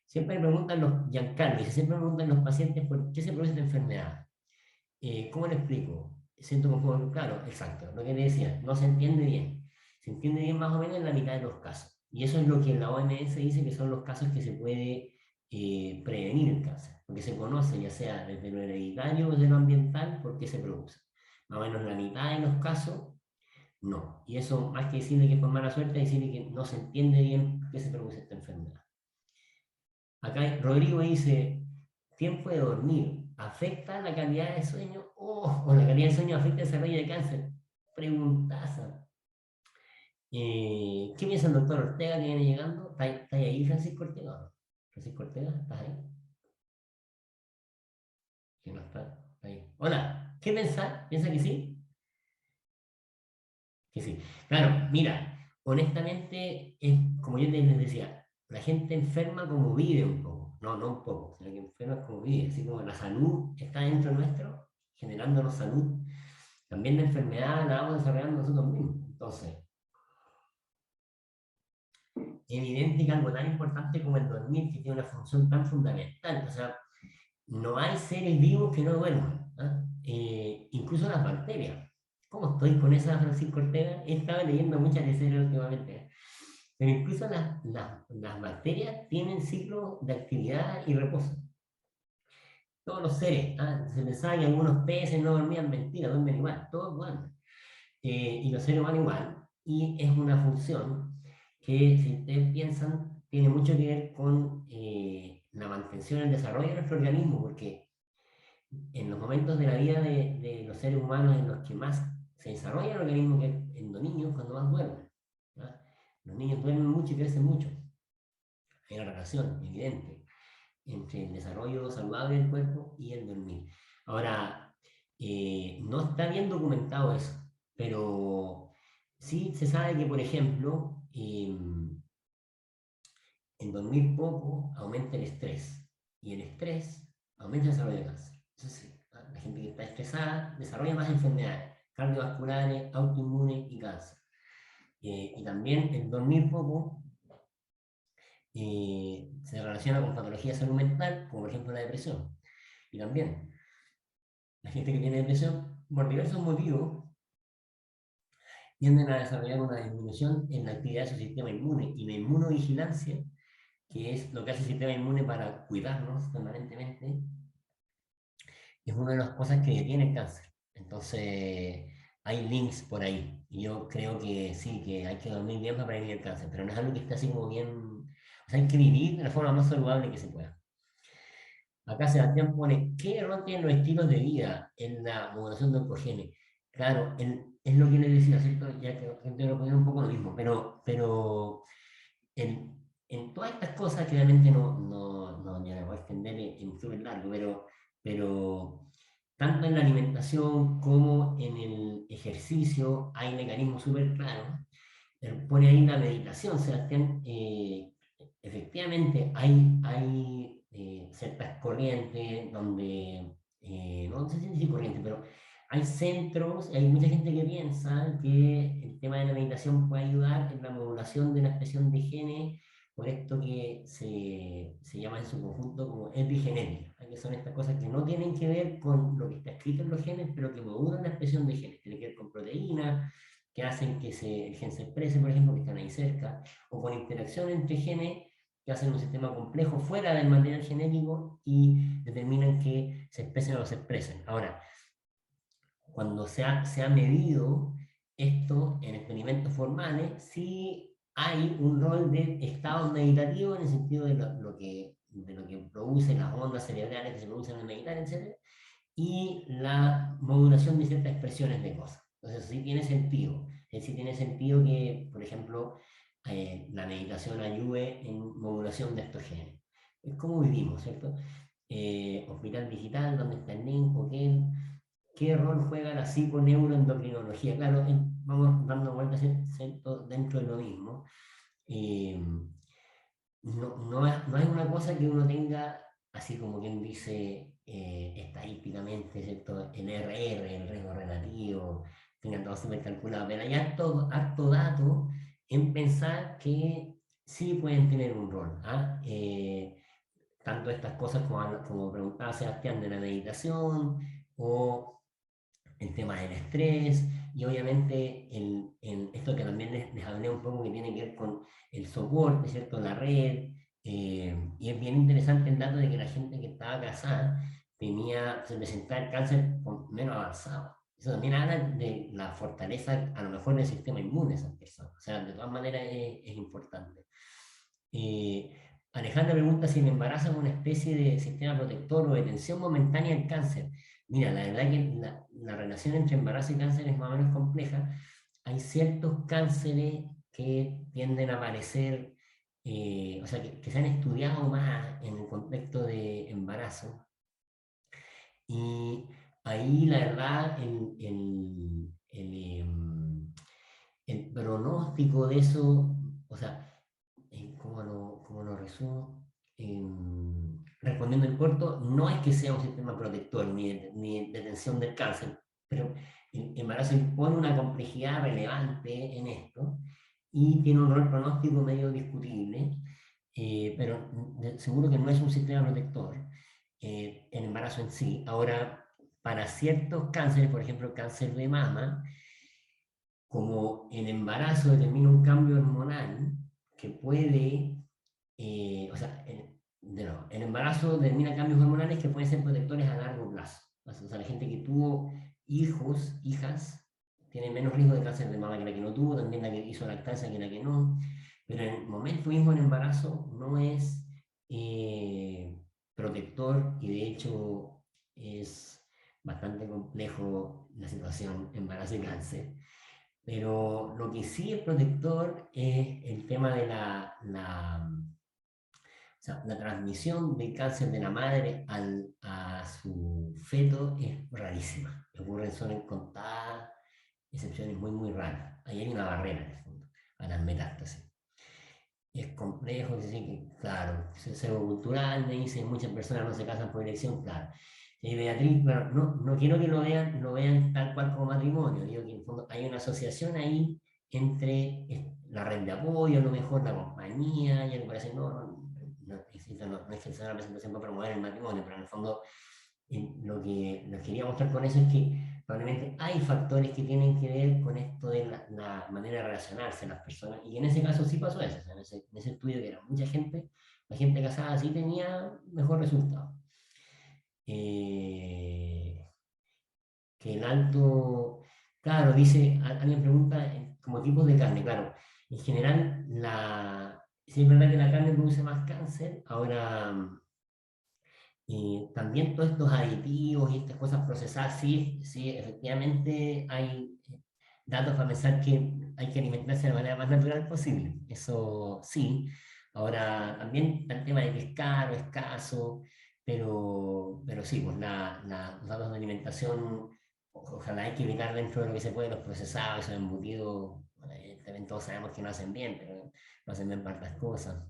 Siempre me preguntan los, Giancarlo, dice, siempre me preguntan los pacientes por qué se produce esta enfermedad. ¿Cómo le explico? Siento como, claro, exacto, lo que le decía, no se entiende bien. Se entiende bien más o menos en la mitad de los casos. Y eso es lo que la OMS dice que son los casos que se puede prevenir el cáncer, porque se conoce ya sea desde lo hereditario o desde lo ambiental por qué se produce. Más o menos la mitad de los casos, no. Y eso, más que decirle que es por mala suerte, es decirle que no se entiende bien por qué se produce esta enfermedad. Acá Rodrigo dice, tiempo de dormir, ¿afecta la calidad de sueño? O la calidad de sueño afecta el desarrollo de cáncer. Preguntaza. ¿Qué piensa el doctor Ortega que viene llegando? ¿Está ahí Francisco Ortega? ¿No? Francisco Ortega, ¿estás ahí? Que no está ahí. Hola, ¿qué piensa? ¿Piensa que sí? Que sí. Claro, mira, honestamente, es, como yo les decía, la gente enferma como vive un poco, no un poco, sino que enferma como vive, así como la salud está dentro nuestro, generándonos salud, también la enfermedad la vamos desarrollando nosotros mismos. Entonces, evidente que algo tan importante como el dormir, que tiene una función tan fundamental, o sea, no hay seres vivos que no duerman, ¿ah? Incluso las bacterias. ¿Cómo estoy con esa, Francisco Ortega? He estado leyendo muchas lecciones últimamente. Pero incluso las bacterias tienen ciclos de actividad y reposo. Todos los seres, se pensaba que algunos peces no dormían, mentira, duermen igual, todos duermen. Y los seres humanos igual. Y es una función que, si ustedes piensan, tiene mucho que ver con la mantención y el desarrollo de nuestro organismo, porque en los momentos de la vida de los seres humanos en los que más se desarrolla el organismo, que es en los niños, cuando más duermen. ¿Ya? Los niños duermen mucho y crecen mucho. Hay una relación evidente entre el desarrollo saludable del cuerpo y el dormir. Ahora, no está bien documentado eso, pero sí se sabe que, por ejemplo, el dormir poco aumenta el estrés y el estrés aumenta el desarrollo de cáncer. Eso sí. la gente que está estresada desarrolla más enfermedades cardiovasculares, autoinmunes y cáncer. Y también el dormir poco se relaciona con patologías de salud mental, como por ejemplo la depresión. Y también la gente que tiene depresión, por diversos motivos, tienden a desarrollar una disminución en la actividad de su sistema inmune y la inmunovigilancia, que es lo que hace el sistema inmune para cuidarnos permanentemente, es una de las cosas que detiene el cáncer. Entonces, hay links por ahí. Y yo creo que sí, que hay que dormir bien para prevenir el cáncer, pero no es algo que esté así como bien. O sea, hay que vivir de la forma más saludable que se pueda. Acá Sebastián pone, ¿qué error tienen los estilos de vida en la modulación de oncogenes? Claro, es lo que les decía, ¿cierto? Ya que la gente lo pone un poco lo mismo, pero en todas estas cosas, que realmente no ya me voy a extender en súper largo, pero tanto en la alimentación como en el ejercicio hay mecanismos súper claros. Pone ahí la meditación, Sebastián. Efectivamente, hay ciertas corrientes donde, no sé si decir corriente, pero hay centros, hay mucha gente que piensa que el tema de la meditación puede ayudar en la modulación de la expresión de genes, por esto que se llama en su conjunto como epigenética, que son estas cosas que no tienen que ver con lo que está escrito en los genes, pero que modulan la expresión de genes, tiene que ver con proteínas, que hacen que el gen se exprese, por ejemplo, que están ahí cerca, o con interacción entre genes que hacen un sistema complejo fuera del material genético y determinan que se expresen o no se expresen. Ahora, cuando se ha medido esto en experimentos formales, sí hay un rol de estado meditativo en el sentido de lo que producen las ondas cerebrales que se producen al meditar, etc. Y la modulación de ciertas expresiones de cosas. Entonces, sí tiene sentido. Sí tiene sentido que, por ejemplo, la meditación ayude en modulación de estos genes. Es como vivimos, ¿cierto? Hospital digital, ¿dónde está el link? ¿Qué rol juega la psiconeuroendocrinología? Claro, vamos dando vueltas dentro de lo mismo. Eh, no es una cosa que uno tenga, así como quien dice estadísticamente, ¿cierto? El RR, el riesgo relativo, tengan todo súper calculado, pero hay harto dato en pensar que sí pueden tener un rol. ¿Ah? Tanto estas cosas como preguntaba Sebastián de la meditación, o el tema del estrés, y obviamente esto que también les hablé un poco que tiene que ver con el soporte, ¿cierto? La red, y es bien interesante el dato de que la gente que estaba casada se presentaba el cáncer menos avanzado. Eso también habla de la fortaleza, a lo mejor, del sistema inmune de esas personas. O sea, de todas maneras es importante. Eh, Alejandra pregunta si el embarazo es una especie de sistema protector o detención momentánea del cáncer. Mira, la verdad que la relación entre embarazo y cáncer es más o menos compleja. Hay ciertos cánceres que tienden a aparecer, o sea, que se han estudiado más en el contexto de embarazo. Y ahí, la verdad, el pronóstico de eso, o sea, ¿cómo lo resumo? Respondiendo en corto, no es que sea un sistema protector ni de detención del cáncer, pero el embarazo impone una complejidad relevante en esto y tiene un rol pronóstico medio discutible, pero seguro que no es un sistema protector el embarazo en sí. Ahora, para ciertos cánceres, por ejemplo, cáncer de mama, como el embarazo determina un cambio hormonal que puede, o sea, el embarazo determina cambios hormonales que pueden ser protectores a largo plazo. O sea, la gente que tuvo hijos, hijas, tiene menos riesgo de cáncer de mama que la que no tuvo, también la que hizo lactancia que la que no, pero en el momento mismo del embarazo no es protector, y de hecho es bastante complejo la situación embarazo y cáncer. Pero lo que sí es protector es el tema de o sea, la transmisión del cáncer de la madre a su feto es rarísima. Ocurren solo en contadas excepciones muy, muy raras. Ahí hay una barrera en el fondo, a las metástasis. Es complejo, es decir, que, claro, es algo cultural, me dicen, muchas personas no se casan por elección, claro. Beatriz, bueno, no quiero que lo vean tal cual como matrimonio, digo que en el fondo hay una asociación ahí entre la red de apoyo, a lo mejor la compañía, y algo parece, no es que sea una presentación para promover el matrimonio, pero en el fondo lo que les quería mostrar con eso es que probablemente hay factores que tienen que ver con esto de la manera de relacionarse las personas, y en ese caso sí pasó eso, o sea, en ese estudio que era mucha gente, la gente casada sí tenía mejor resultado. Eh, que el alto, claro, dice, alguien pregunta como tipos de carne, claro, en general, sí es verdad que la carne produce más cáncer, ahora también todos estos aditivos y estas cosas procesadas, sí, sí, efectivamente hay datos para pensar que hay que alimentarse de la manera más natural posible, eso sí. Ahora, también está el tema de que es caro, escaso, pero sí, pues los datos de alimentación, ojalá hay que evitar dentro de lo que se puede los procesados, esos embutidos, también todos sabemos que no hacen bien, pero no hacen bien para otras cosas.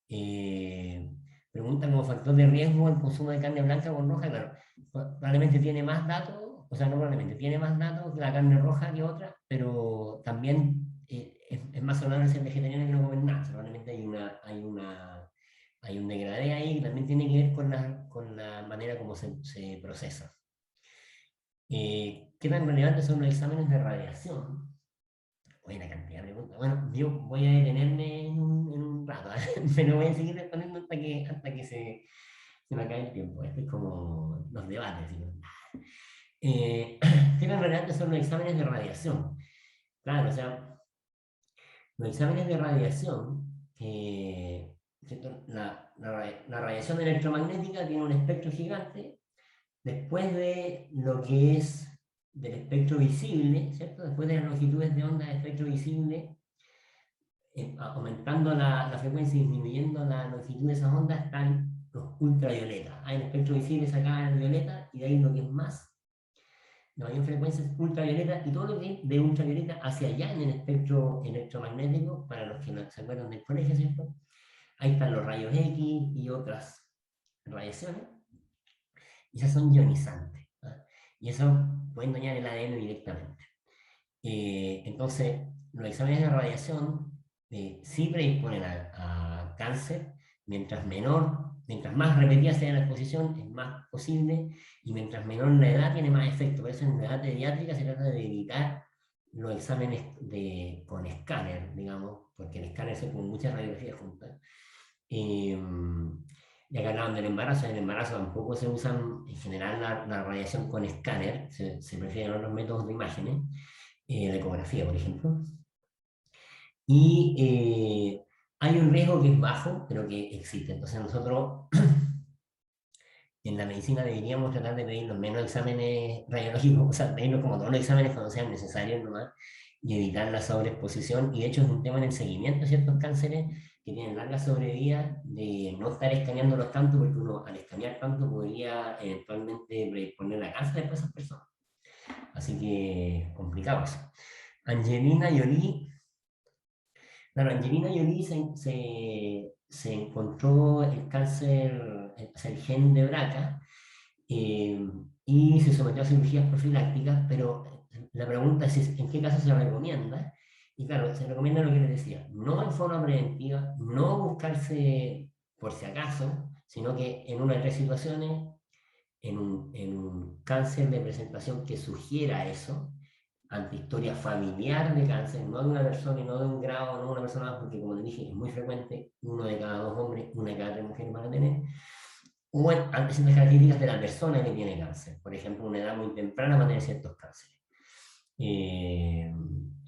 Eh, Preguntan como factor de riesgo el consumo de carne blanca con roja, claro, probablemente tiene más datos, o sea, no probablemente, tiene más datos que la carne roja que otra, pero también es más saludable ser vegetariano que no comer nada, probablemente hay un degradé ahí que también tiene que ver con la manera como se procesa. ¿Qué tan relevantes son los exámenes de radiación? Buena cantidad de preguntas. Bueno, yo voy a detenerme en un rato, pero voy a seguir respondiendo hasta que se me acabe el tiempo. Esto es como los debates. ¿Sí? ¿Qué tan relevantes son los exámenes de radiación? Claro, o sea, los exámenes de radiación, ¿cierto? La radiación electromagnética tiene un espectro gigante después de lo que es del espectro visible, ¿cierto? Después de las longitudes de onda del espectro visible, aumentando la frecuencia y disminuyendo la longitud de esas ondas, están los ultravioletas. Hay el espectro visible acá en violeta, y de ahí lo que es más, la mayor frecuencia es ultravioleta, y todo lo que es de ultravioleta hacia allá en el espectro electromagnético, para los que no se acuerdan del colegio, ¿cierto? Ahí están los rayos X y otras radiaciones, y esas son ionizantes, ¿no? Y eso pueden dañar el ADN directamente. Entonces, los exámenes de radiación sí predisponen a cáncer, mientras más repetida sea la exposición, es más posible, y mientras menor la edad, tiene más efecto. Por eso en la edad pediátrica se trata de evitar los exámenes con escáner, digamos, porque el escáner son como muchas radiografías juntas. Ya que hablaban del embarazo, en el embarazo tampoco se usan en general la radiación con escáner, se prefieren otros métodos de imágenes, de ecografía, por ejemplo. Y hay un riesgo que es bajo, pero que existe. Entonces nosotros en la medicina deberíamos tratar de pedir los menos exámenes radiológicos, o sea, pedirlos como todos los exámenes cuando sean necesarios nomás, y evitar la sobreexposición. Y de hecho es un tema en el seguimiento de ciertos cánceres que tienen larga sobrevida, de no estar escaneándolos tanto, porque uno al escanear tanto podría eventualmente predisponer a cáncer de esas personas. Así que complicado eso. Angelina Jolie. Claro, Angelina Jolie se encontró el cáncer, o sea, el gen de BRCA, y se sometió a cirugías profilácticas, pero la pregunta es en qué caso se recomienda. Y claro, se recomienda lo que les decía, no en forma preventiva, no buscarse por si acaso, sino que en una de tres situaciones, en un cáncer de presentación que sugiera eso, ante historia familiar de cáncer, no de una persona y no de un grado, no de una persona más, porque como te dije, es muy frecuente, uno de cada dos hombres, una de cada tres mujeres van a tener, o ante ciertas características de la persona que tiene cáncer, por ejemplo, una edad muy temprana va a tener ciertos cánceres.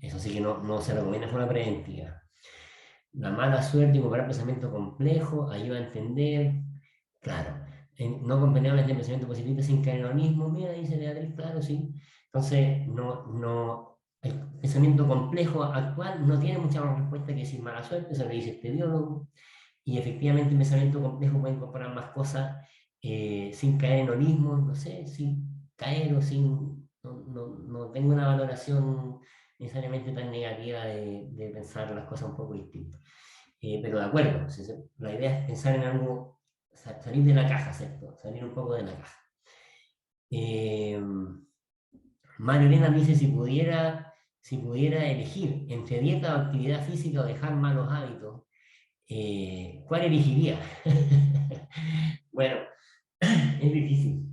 Eso sí que no se recomienda de forma preventiva. La mala suerte y comparar pensamiento complejo ayuda a entender, claro, no comprendemos el pensamiento positivo sin caer en lo mismo, mira, dice Beatriz, claro, sí. Entonces, el pensamiento complejo actual no tiene mucha más respuesta que decir mala suerte, eso lo dice este biólogo, y efectivamente el pensamiento complejo puede incorporar más cosas sin caer en holismos, no sé, sin caer o sin, no tengo una valoración necesariamente tan negativa de pensar las cosas un poco distintas. Pero de acuerdo, la idea es pensar en algo, salir de la caja, ¿cierto? Salir un poco de la caja. Mario Elena me dice si pudiera elegir entre dieta o actividad física o dejar malos hábitos, ¿cuál elegiría? Bueno, es difícil,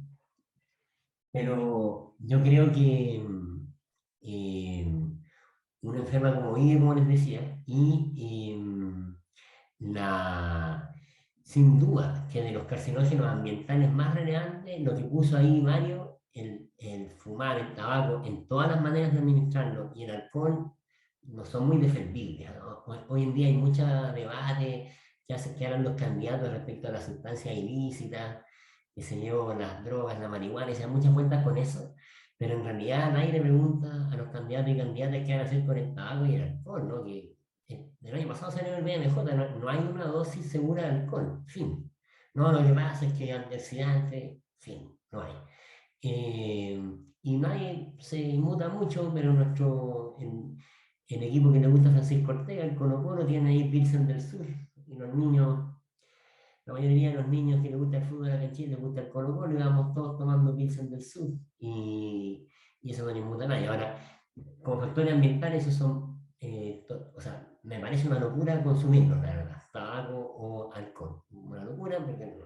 pero yo creo que una enferma como vive, como les decía, y la, sin duda que de los carcinógenos ambientales más relevantes, lo que puso ahí Mario, el fumar, el tabaco, en todas las maneras de administrarlo, y el alcohol, no son muy defendibles, ¿no? Hoy en día hay mucho debate que hablan los candidatos respecto a las sustancias ilícitas, que se yo, las drogas, la marihuana, y se dan muchas vueltas con eso, pero en realidad nadie le pregunta a los candidatos y candidatas qué van a hacer con el tabaco y el alcohol, ¿no? Que el año pasado salió el BMJ, no hay una dosis segura de alcohol, fin. No, lo que pasa es que antioxidante, fin, no hay. Y nadie se inmuta mucho, pero el equipo que le gusta a Francisco Ortega, el Colo-Colo, tiene ahí Pilsen del Sur, y los niños, la mayoría de los niños que les gusta el fútbol acá en Chile, les gusta el Colo-Colo, y vamos todos tomando Pilsen del Sur, y eso no le inmuta a nadie. Ahora, como factores ambientales, esos son, o sea, me parece una locura consumirlos, la verdad, tabaco o alcohol. Una locura, porque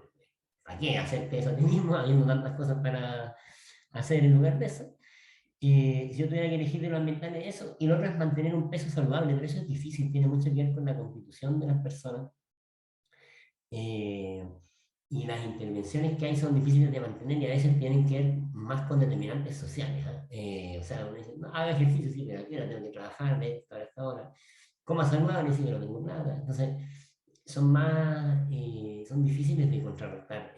¿para qué hacerte eso a ti mismo, habiendo tantas cosas para hacer en lugar de eso? Si yo tuviera que elegir de lo ambiental es eso, y lo otro es mantener un peso saludable, pero eso es difícil, tiene mucho que ver con la constitución de las personas. Eh, y las intervenciones que hay son difíciles de mantener y a veces tienen que ver más con determinantes sociales. ¿Ah? O sea, uno dice, no, haga ejercicio, sí, pero aquí tengo que trabajar de esta hora. Coma saludable, sí, pero no tengo nada. Entonces, son difíciles de contrarrestar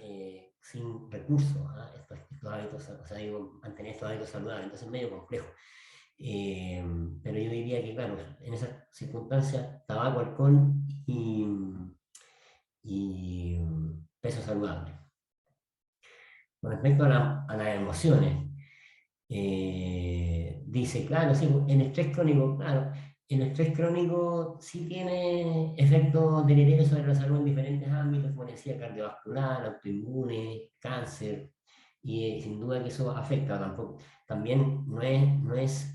sin recursos, ¿ah? Estos hábitos, o sea, digo, mantener estos hábitos saludables, entonces es medio complejo. Eh, pero yo diría que, claro, en esas circunstancias, tabaco, alcohol y peso saludable. Con respecto a las emociones, dice, claro, sí, el estrés crónico, claro, el estrés crónico sí tiene efectos deleterios sobre la salud en diferentes ámbitos, como decía, cardiovascular, autoinmune, cáncer, y sin duda que eso afecta tampoco. También no es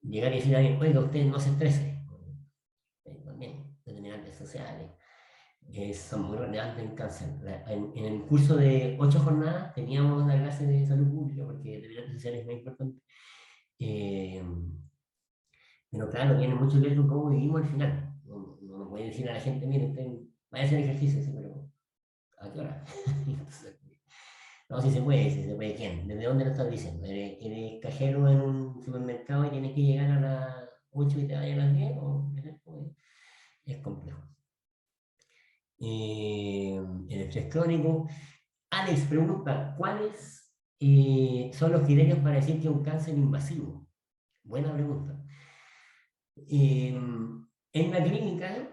llegar y decir a alguien, oiga, usted no se estrese. También, determinantes sociales son muy relevantes en cáncer. En el curso de 8 jornadas teníamos una clase de salud pública, porque determinantes sociales es muy importante. Eh, pero claro, tiene mucho que ver con cómo vivimos al final. No puede decir a la gente, mire, usted vaya a hacer ejercicio, sí, pero ¿a qué hora? No, si se puede, si se puede, ¿quién? ¿Desde dónde lo estás diciendo? ¿Eres cajero en un supermercado y tienes que llegar a las 8 y te vayas a las 10? Es complejo. El estrés crónico. Alex pregunta, ¿cuáles son los criterios para decir que es un cáncer invasivo? Buena pregunta. En la clínica,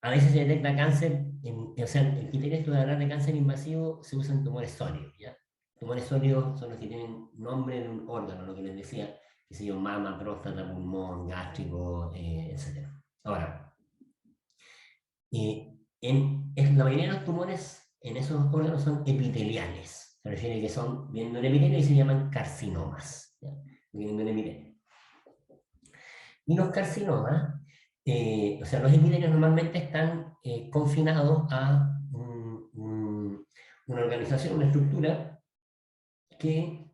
a veces se detecta cáncer, o sea, el criterio de hablar de cáncer invasivo se usan tumores sólidos, ¿ya? Tumores sólidos son los que tienen nombre de un órgano, lo que les decía, que se llama mama, próstata, pulmón, gástrico, etc. Ahora, la mayoría de los tumores en esos órganos son epiteliales. Se refiere que vienen de un epitelio y se llaman carcinomas. ¿Ya? Vienen de un epitelio. Y los carcinomas, o sea, los epitelios normalmente están confinados a una organización, una estructura que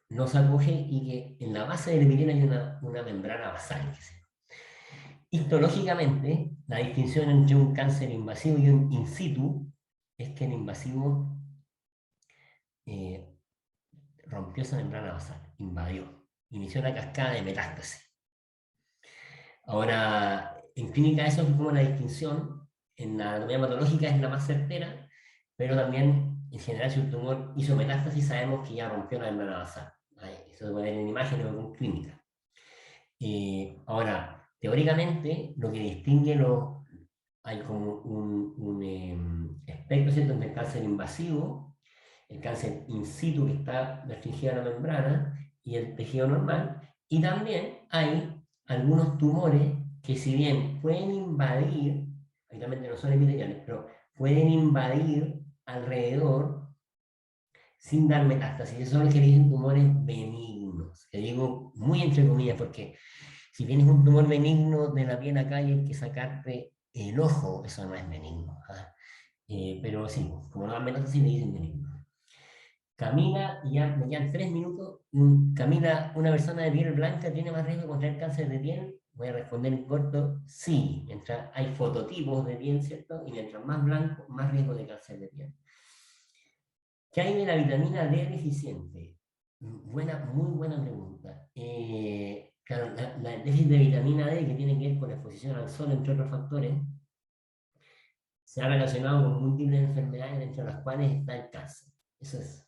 nos acoge y que en la base del epitelio hay una membrana basal. Histológicamente, la distinción entre un cáncer invasivo y un in situ es que el invasivo eh, rompió esa membrana basal, invadió, inició una cascada de metástasis. Ahora, en clínica eso es como la distinción, en la anatomía patológica es la más certera, pero también en general si un tumor hizo metástasis sabemos que ya rompió la membrana basal. Eso se puede ver en imágenes o en clínica. Ahora, teóricamente, lo que distingue hay como un espectro, ¿cierto?, entre el cáncer invasivo, el cáncer in situ que está restringido a la membrana y el tejido normal, y también hay algunos tumores que si bien pueden invadir, obviamente no son epiteliales, pero pueden invadir alrededor sin dar metástasis. Esos son los que dicen tumores benignos, que digo muy entre comillas, porque si tienes un tumor benigno de la piel acá y hay que sacarte el ojo, eso no es benigno. ¿Ah? Pero sí, como no dan metástasis, le dicen benigno. Camila, ya me quedan 3 minutos. Camila, ¿una persona de piel blanca tiene más riesgo de contraer cáncer de piel? Voy a responder en corto, sí. Mientras hay fototipos de piel, ¿cierto? Y mientras más blanco, más riesgo de cáncer de piel. ¿Qué hay de la vitamina D deficiente? Muy buena pregunta. Claro, el déficit de vitamina D, que tiene que ver con la exposición al sol, entre otros factores, se ha relacionado con múltiples enfermedades, entre las cuales está el cáncer. Eso es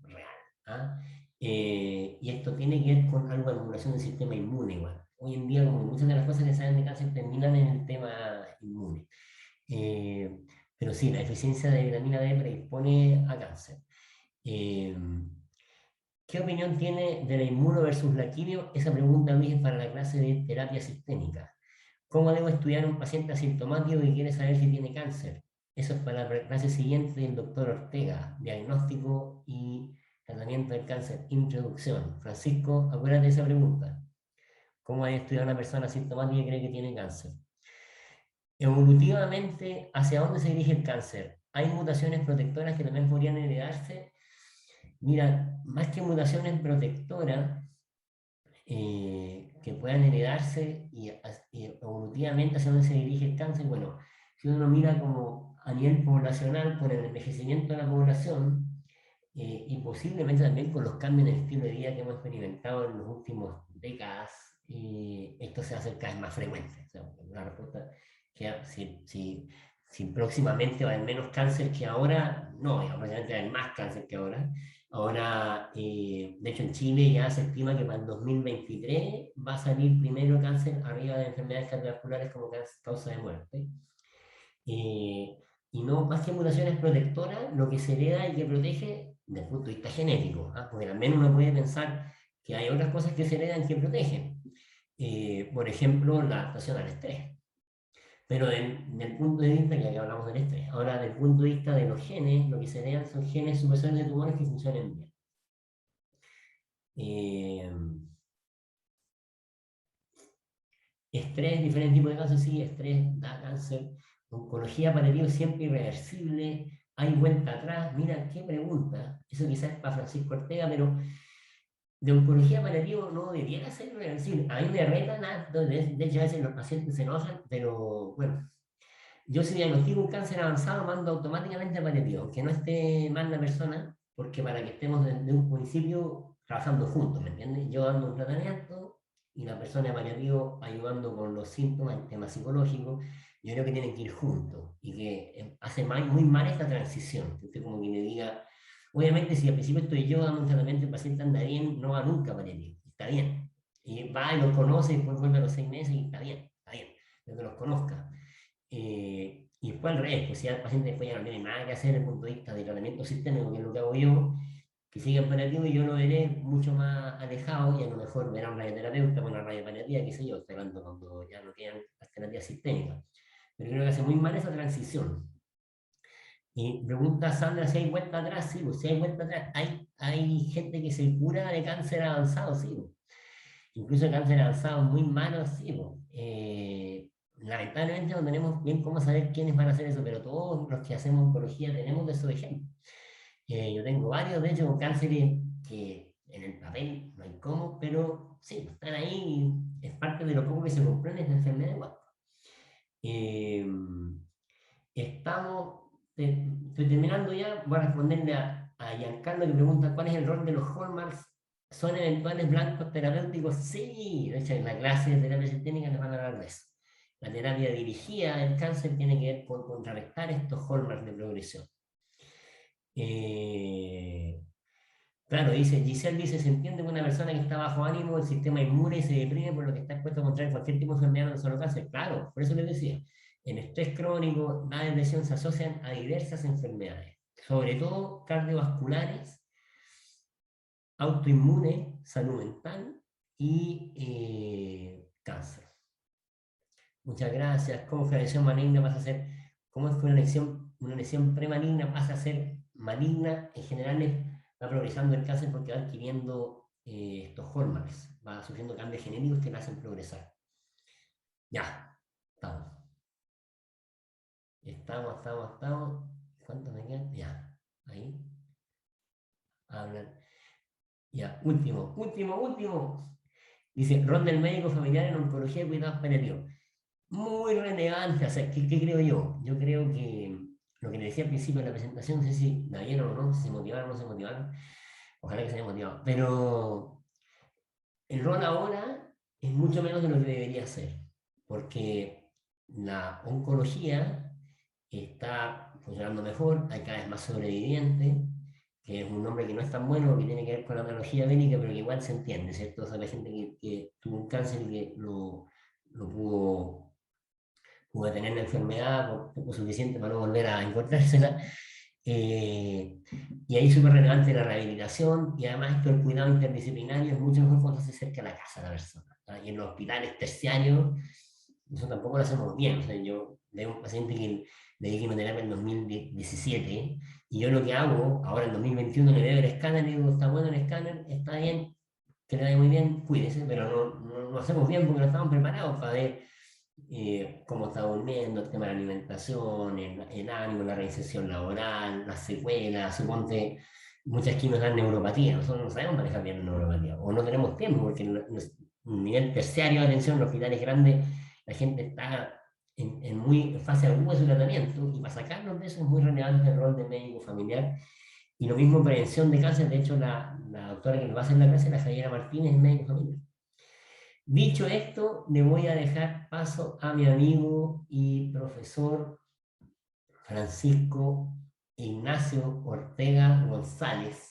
real. ¿Ah? Y esto tiene que ver con algo de regulación del sistema inmune igual. Hoy en día, como muchas de las cosas que saben de cáncer terminan en el tema inmune. Pero sí, la deficiencia de vitamina D predispone a cáncer. Eh, ¿Qué opinión tiene de la inmuno versus la quimio? Esa pregunta es para la clase de terapia sistémica. ¿Cómo debo estudiar a un paciente asintomático que quiere saber si tiene cáncer? Eso es para la clase siguiente del doctor Ortega, diagnóstico y tratamiento del cáncer, introducción. Francisco, acuérdate de esa pregunta. ¿Cómo hay estudiar a una persona asintomática que cree que tiene cáncer? Evolutivamente, ¿hacia dónde se dirige el cáncer? ¿Hay mutaciones protectoras que también podrían heredarse? Mira, más que mutaciones protectoras que puedan heredarse y evolutivamente hacia dónde se dirige el cáncer, bueno, si uno lo mira como a nivel poblacional, por el envejecimiento de la población, y posiblemente también con los cambios en el estilo de vida que hemos experimentado en las últimas décadas, esto se va a hacer cada vez más frecuente. O sea, una respuesta que si próximamente va a haber menos cáncer que ahora, no, probablemente va a haber más cáncer que ahora. Ahora, de hecho, en Chile ya se estima que para el 2023 va a salir primero cáncer arriba de enfermedades cardiovasculares como causa de muerte. Y no, más que mutaciones protectoras, lo que se hereda y que protege desde el punto de vista genético, ¿ah? Porque al menos uno puede pensar que hay otras cosas que se heredan que protegen. Por ejemplo, la adaptación al estrés. Pero del punto de vista, ya que hablamos del estrés, ahora del punto de vista de los genes, lo que se heredan son genes supresores de tumores que funcionen bien. Eh, Estrés, diferentes tipos de cáncer, sí, estrés da cáncer. Oncología paliativa siempre irreversible. Hay vuelta atrás. Mira, qué pregunta. Eso quizás es para Francisco Ortega, pero de oncología paliativa no debiera ser irreversible. A mí me retan, de hecho a veces los pacientes se enojan, pero bueno, yo si diagnostico un cáncer avanzado mando automáticamente a paliativo, aunque no esté mal la persona, porque para que estemos desde un principio trabajando juntos, ¿me entiendes? Yo dando un tratamiento y la persona de paliativo ayudando con los síntomas, el tema psicológico, yo creo que tienen que ir juntos y que hace muy mal esta transición. Que usted como que me diga, obviamente si al principio estoy yo dando un tratamiento, el paciente anda bien, no va nunca a paliativo, está bien. Y va y los conoce y después vuelve a los 6 meses y está bien, pero que los conozca. Y después al revés, pues si el paciente después ya no tiene nada que hacer desde el punto de vista de tratamiento sistémico, que es lo que hago yo, que siga en paliativo y yo lo veré mucho más alejado y a lo mejor verá un radioterapeuta con una radiopaliativa, qué sé yo, estoy hablando cuando ya no quedan alternativas sistémicas. Pero creo que hace muy mal esa transición. Y pregunta Sandra si hay vuelta atrás, sí, pues si hay vuelta atrás, hay gente que se cura de cáncer avanzado, sí, pues. Incluso cáncer avanzado muy malo, sí, pues. Lamentablemente no tenemos bien cómo saber quiénes van a hacer eso, pero todos los que hacemos oncología tenemos de esos ejemplos. Yo tengo varios, de hecho, con cánceres que en el papel no hay cómo, pero sí, están ahí y es parte de lo poco que se comprende esta enfermedad igual. Eh, estamos, estoy terminando ya, voy a responderle a Giancarlo que pregunta cuál es el rol de los hallmarks. ¿Son eventuales blancos terapéuticos? Sí, de hecho en la clase de terapia sistémica les van a hablar de eso. La terapia dirigida del cáncer tiene que ver con contrarrestar estos hallmarks de progresión. Claro, Giselle dice, se entiende que una persona que está bajo ánimo, el sistema inmune y se deprime por lo que está expuesto a contraer cualquier tipo de enfermedad, no solo cáncer. Claro, por eso les decía, en estrés crónico, la depresión se asocian a diversas enfermedades, sobre todo cardiovasculares, autoinmunes, salud mental y cáncer. Muchas gracias. ¿Cómo fue la lesión maligna pasa a ser, cómo es que una lesión premaligna pasa a ser maligna? En general es va progresando el cáncer porque va adquiriendo estos hallmarks, va sufriendo cambios genéticos que le hacen progresar. Ya, estamos. Estamos. ¿Cuánto me quedan? Ya, ahí. Hablan. Ya, último. Dice, rol del médico familiar en oncología y cuidados paliativos. Muy relevante, o sea, ¿qué creo yo? Yo creo que lo que le decía al principio de la presentación, no sé si la vieron o no, si se motivaron o no se motivaron, ojalá que se hayan motivado, pero el rol ahora es mucho menos de lo que debería ser, porque la oncología está funcionando mejor, hay cada vez más sobrevivientes, que es un nombre que no es tan bueno, que tiene que ver con la analogía bélica, pero que igual se entiende, ¿cierto? O sea, la gente que tuvo un cáncer y que lo pudo tener la enfermedad poco suficiente para no volver a encontrársela. Y ahí es súper relevante la rehabilitación y además esto del cuidado interdisciplinario es mucho mejor cuando se acerca a la casa de la persona. Y en los hospitales terciarios, eso tampoco lo hacemos bien. O sea, yo veo un paciente que le di quimioterapia en 2017 y yo lo que hago, ahora en 2021 le veo el escáner y digo, está bueno el escáner, está bien, que le vaya muy bien, cuídese, pero no lo hacemos bien porque no estamos preparados para ver cómo está durmiendo, el tema de la alimentación, el ánimo, la reinserción laboral, las secuelas, suponte, muchas quimios dan neuropatía, nosotros no sabemos manejar bien la neuropatía, o no tenemos tiempo, porque en un nivel terciario de atención, en los hospitales grandes, la gente está en muy fase aguda de su tratamiento, y para sacarnos de eso es muy relevante el rol de médico familiar, y lo mismo prevención de cáncer, de hecho la doctora que nos va a hacer la clase, la Javiera Martínez, es médico familiar. Dicho esto, le voy a dejar paso a mi amigo y profesor Francisco Ignacio Ortega González,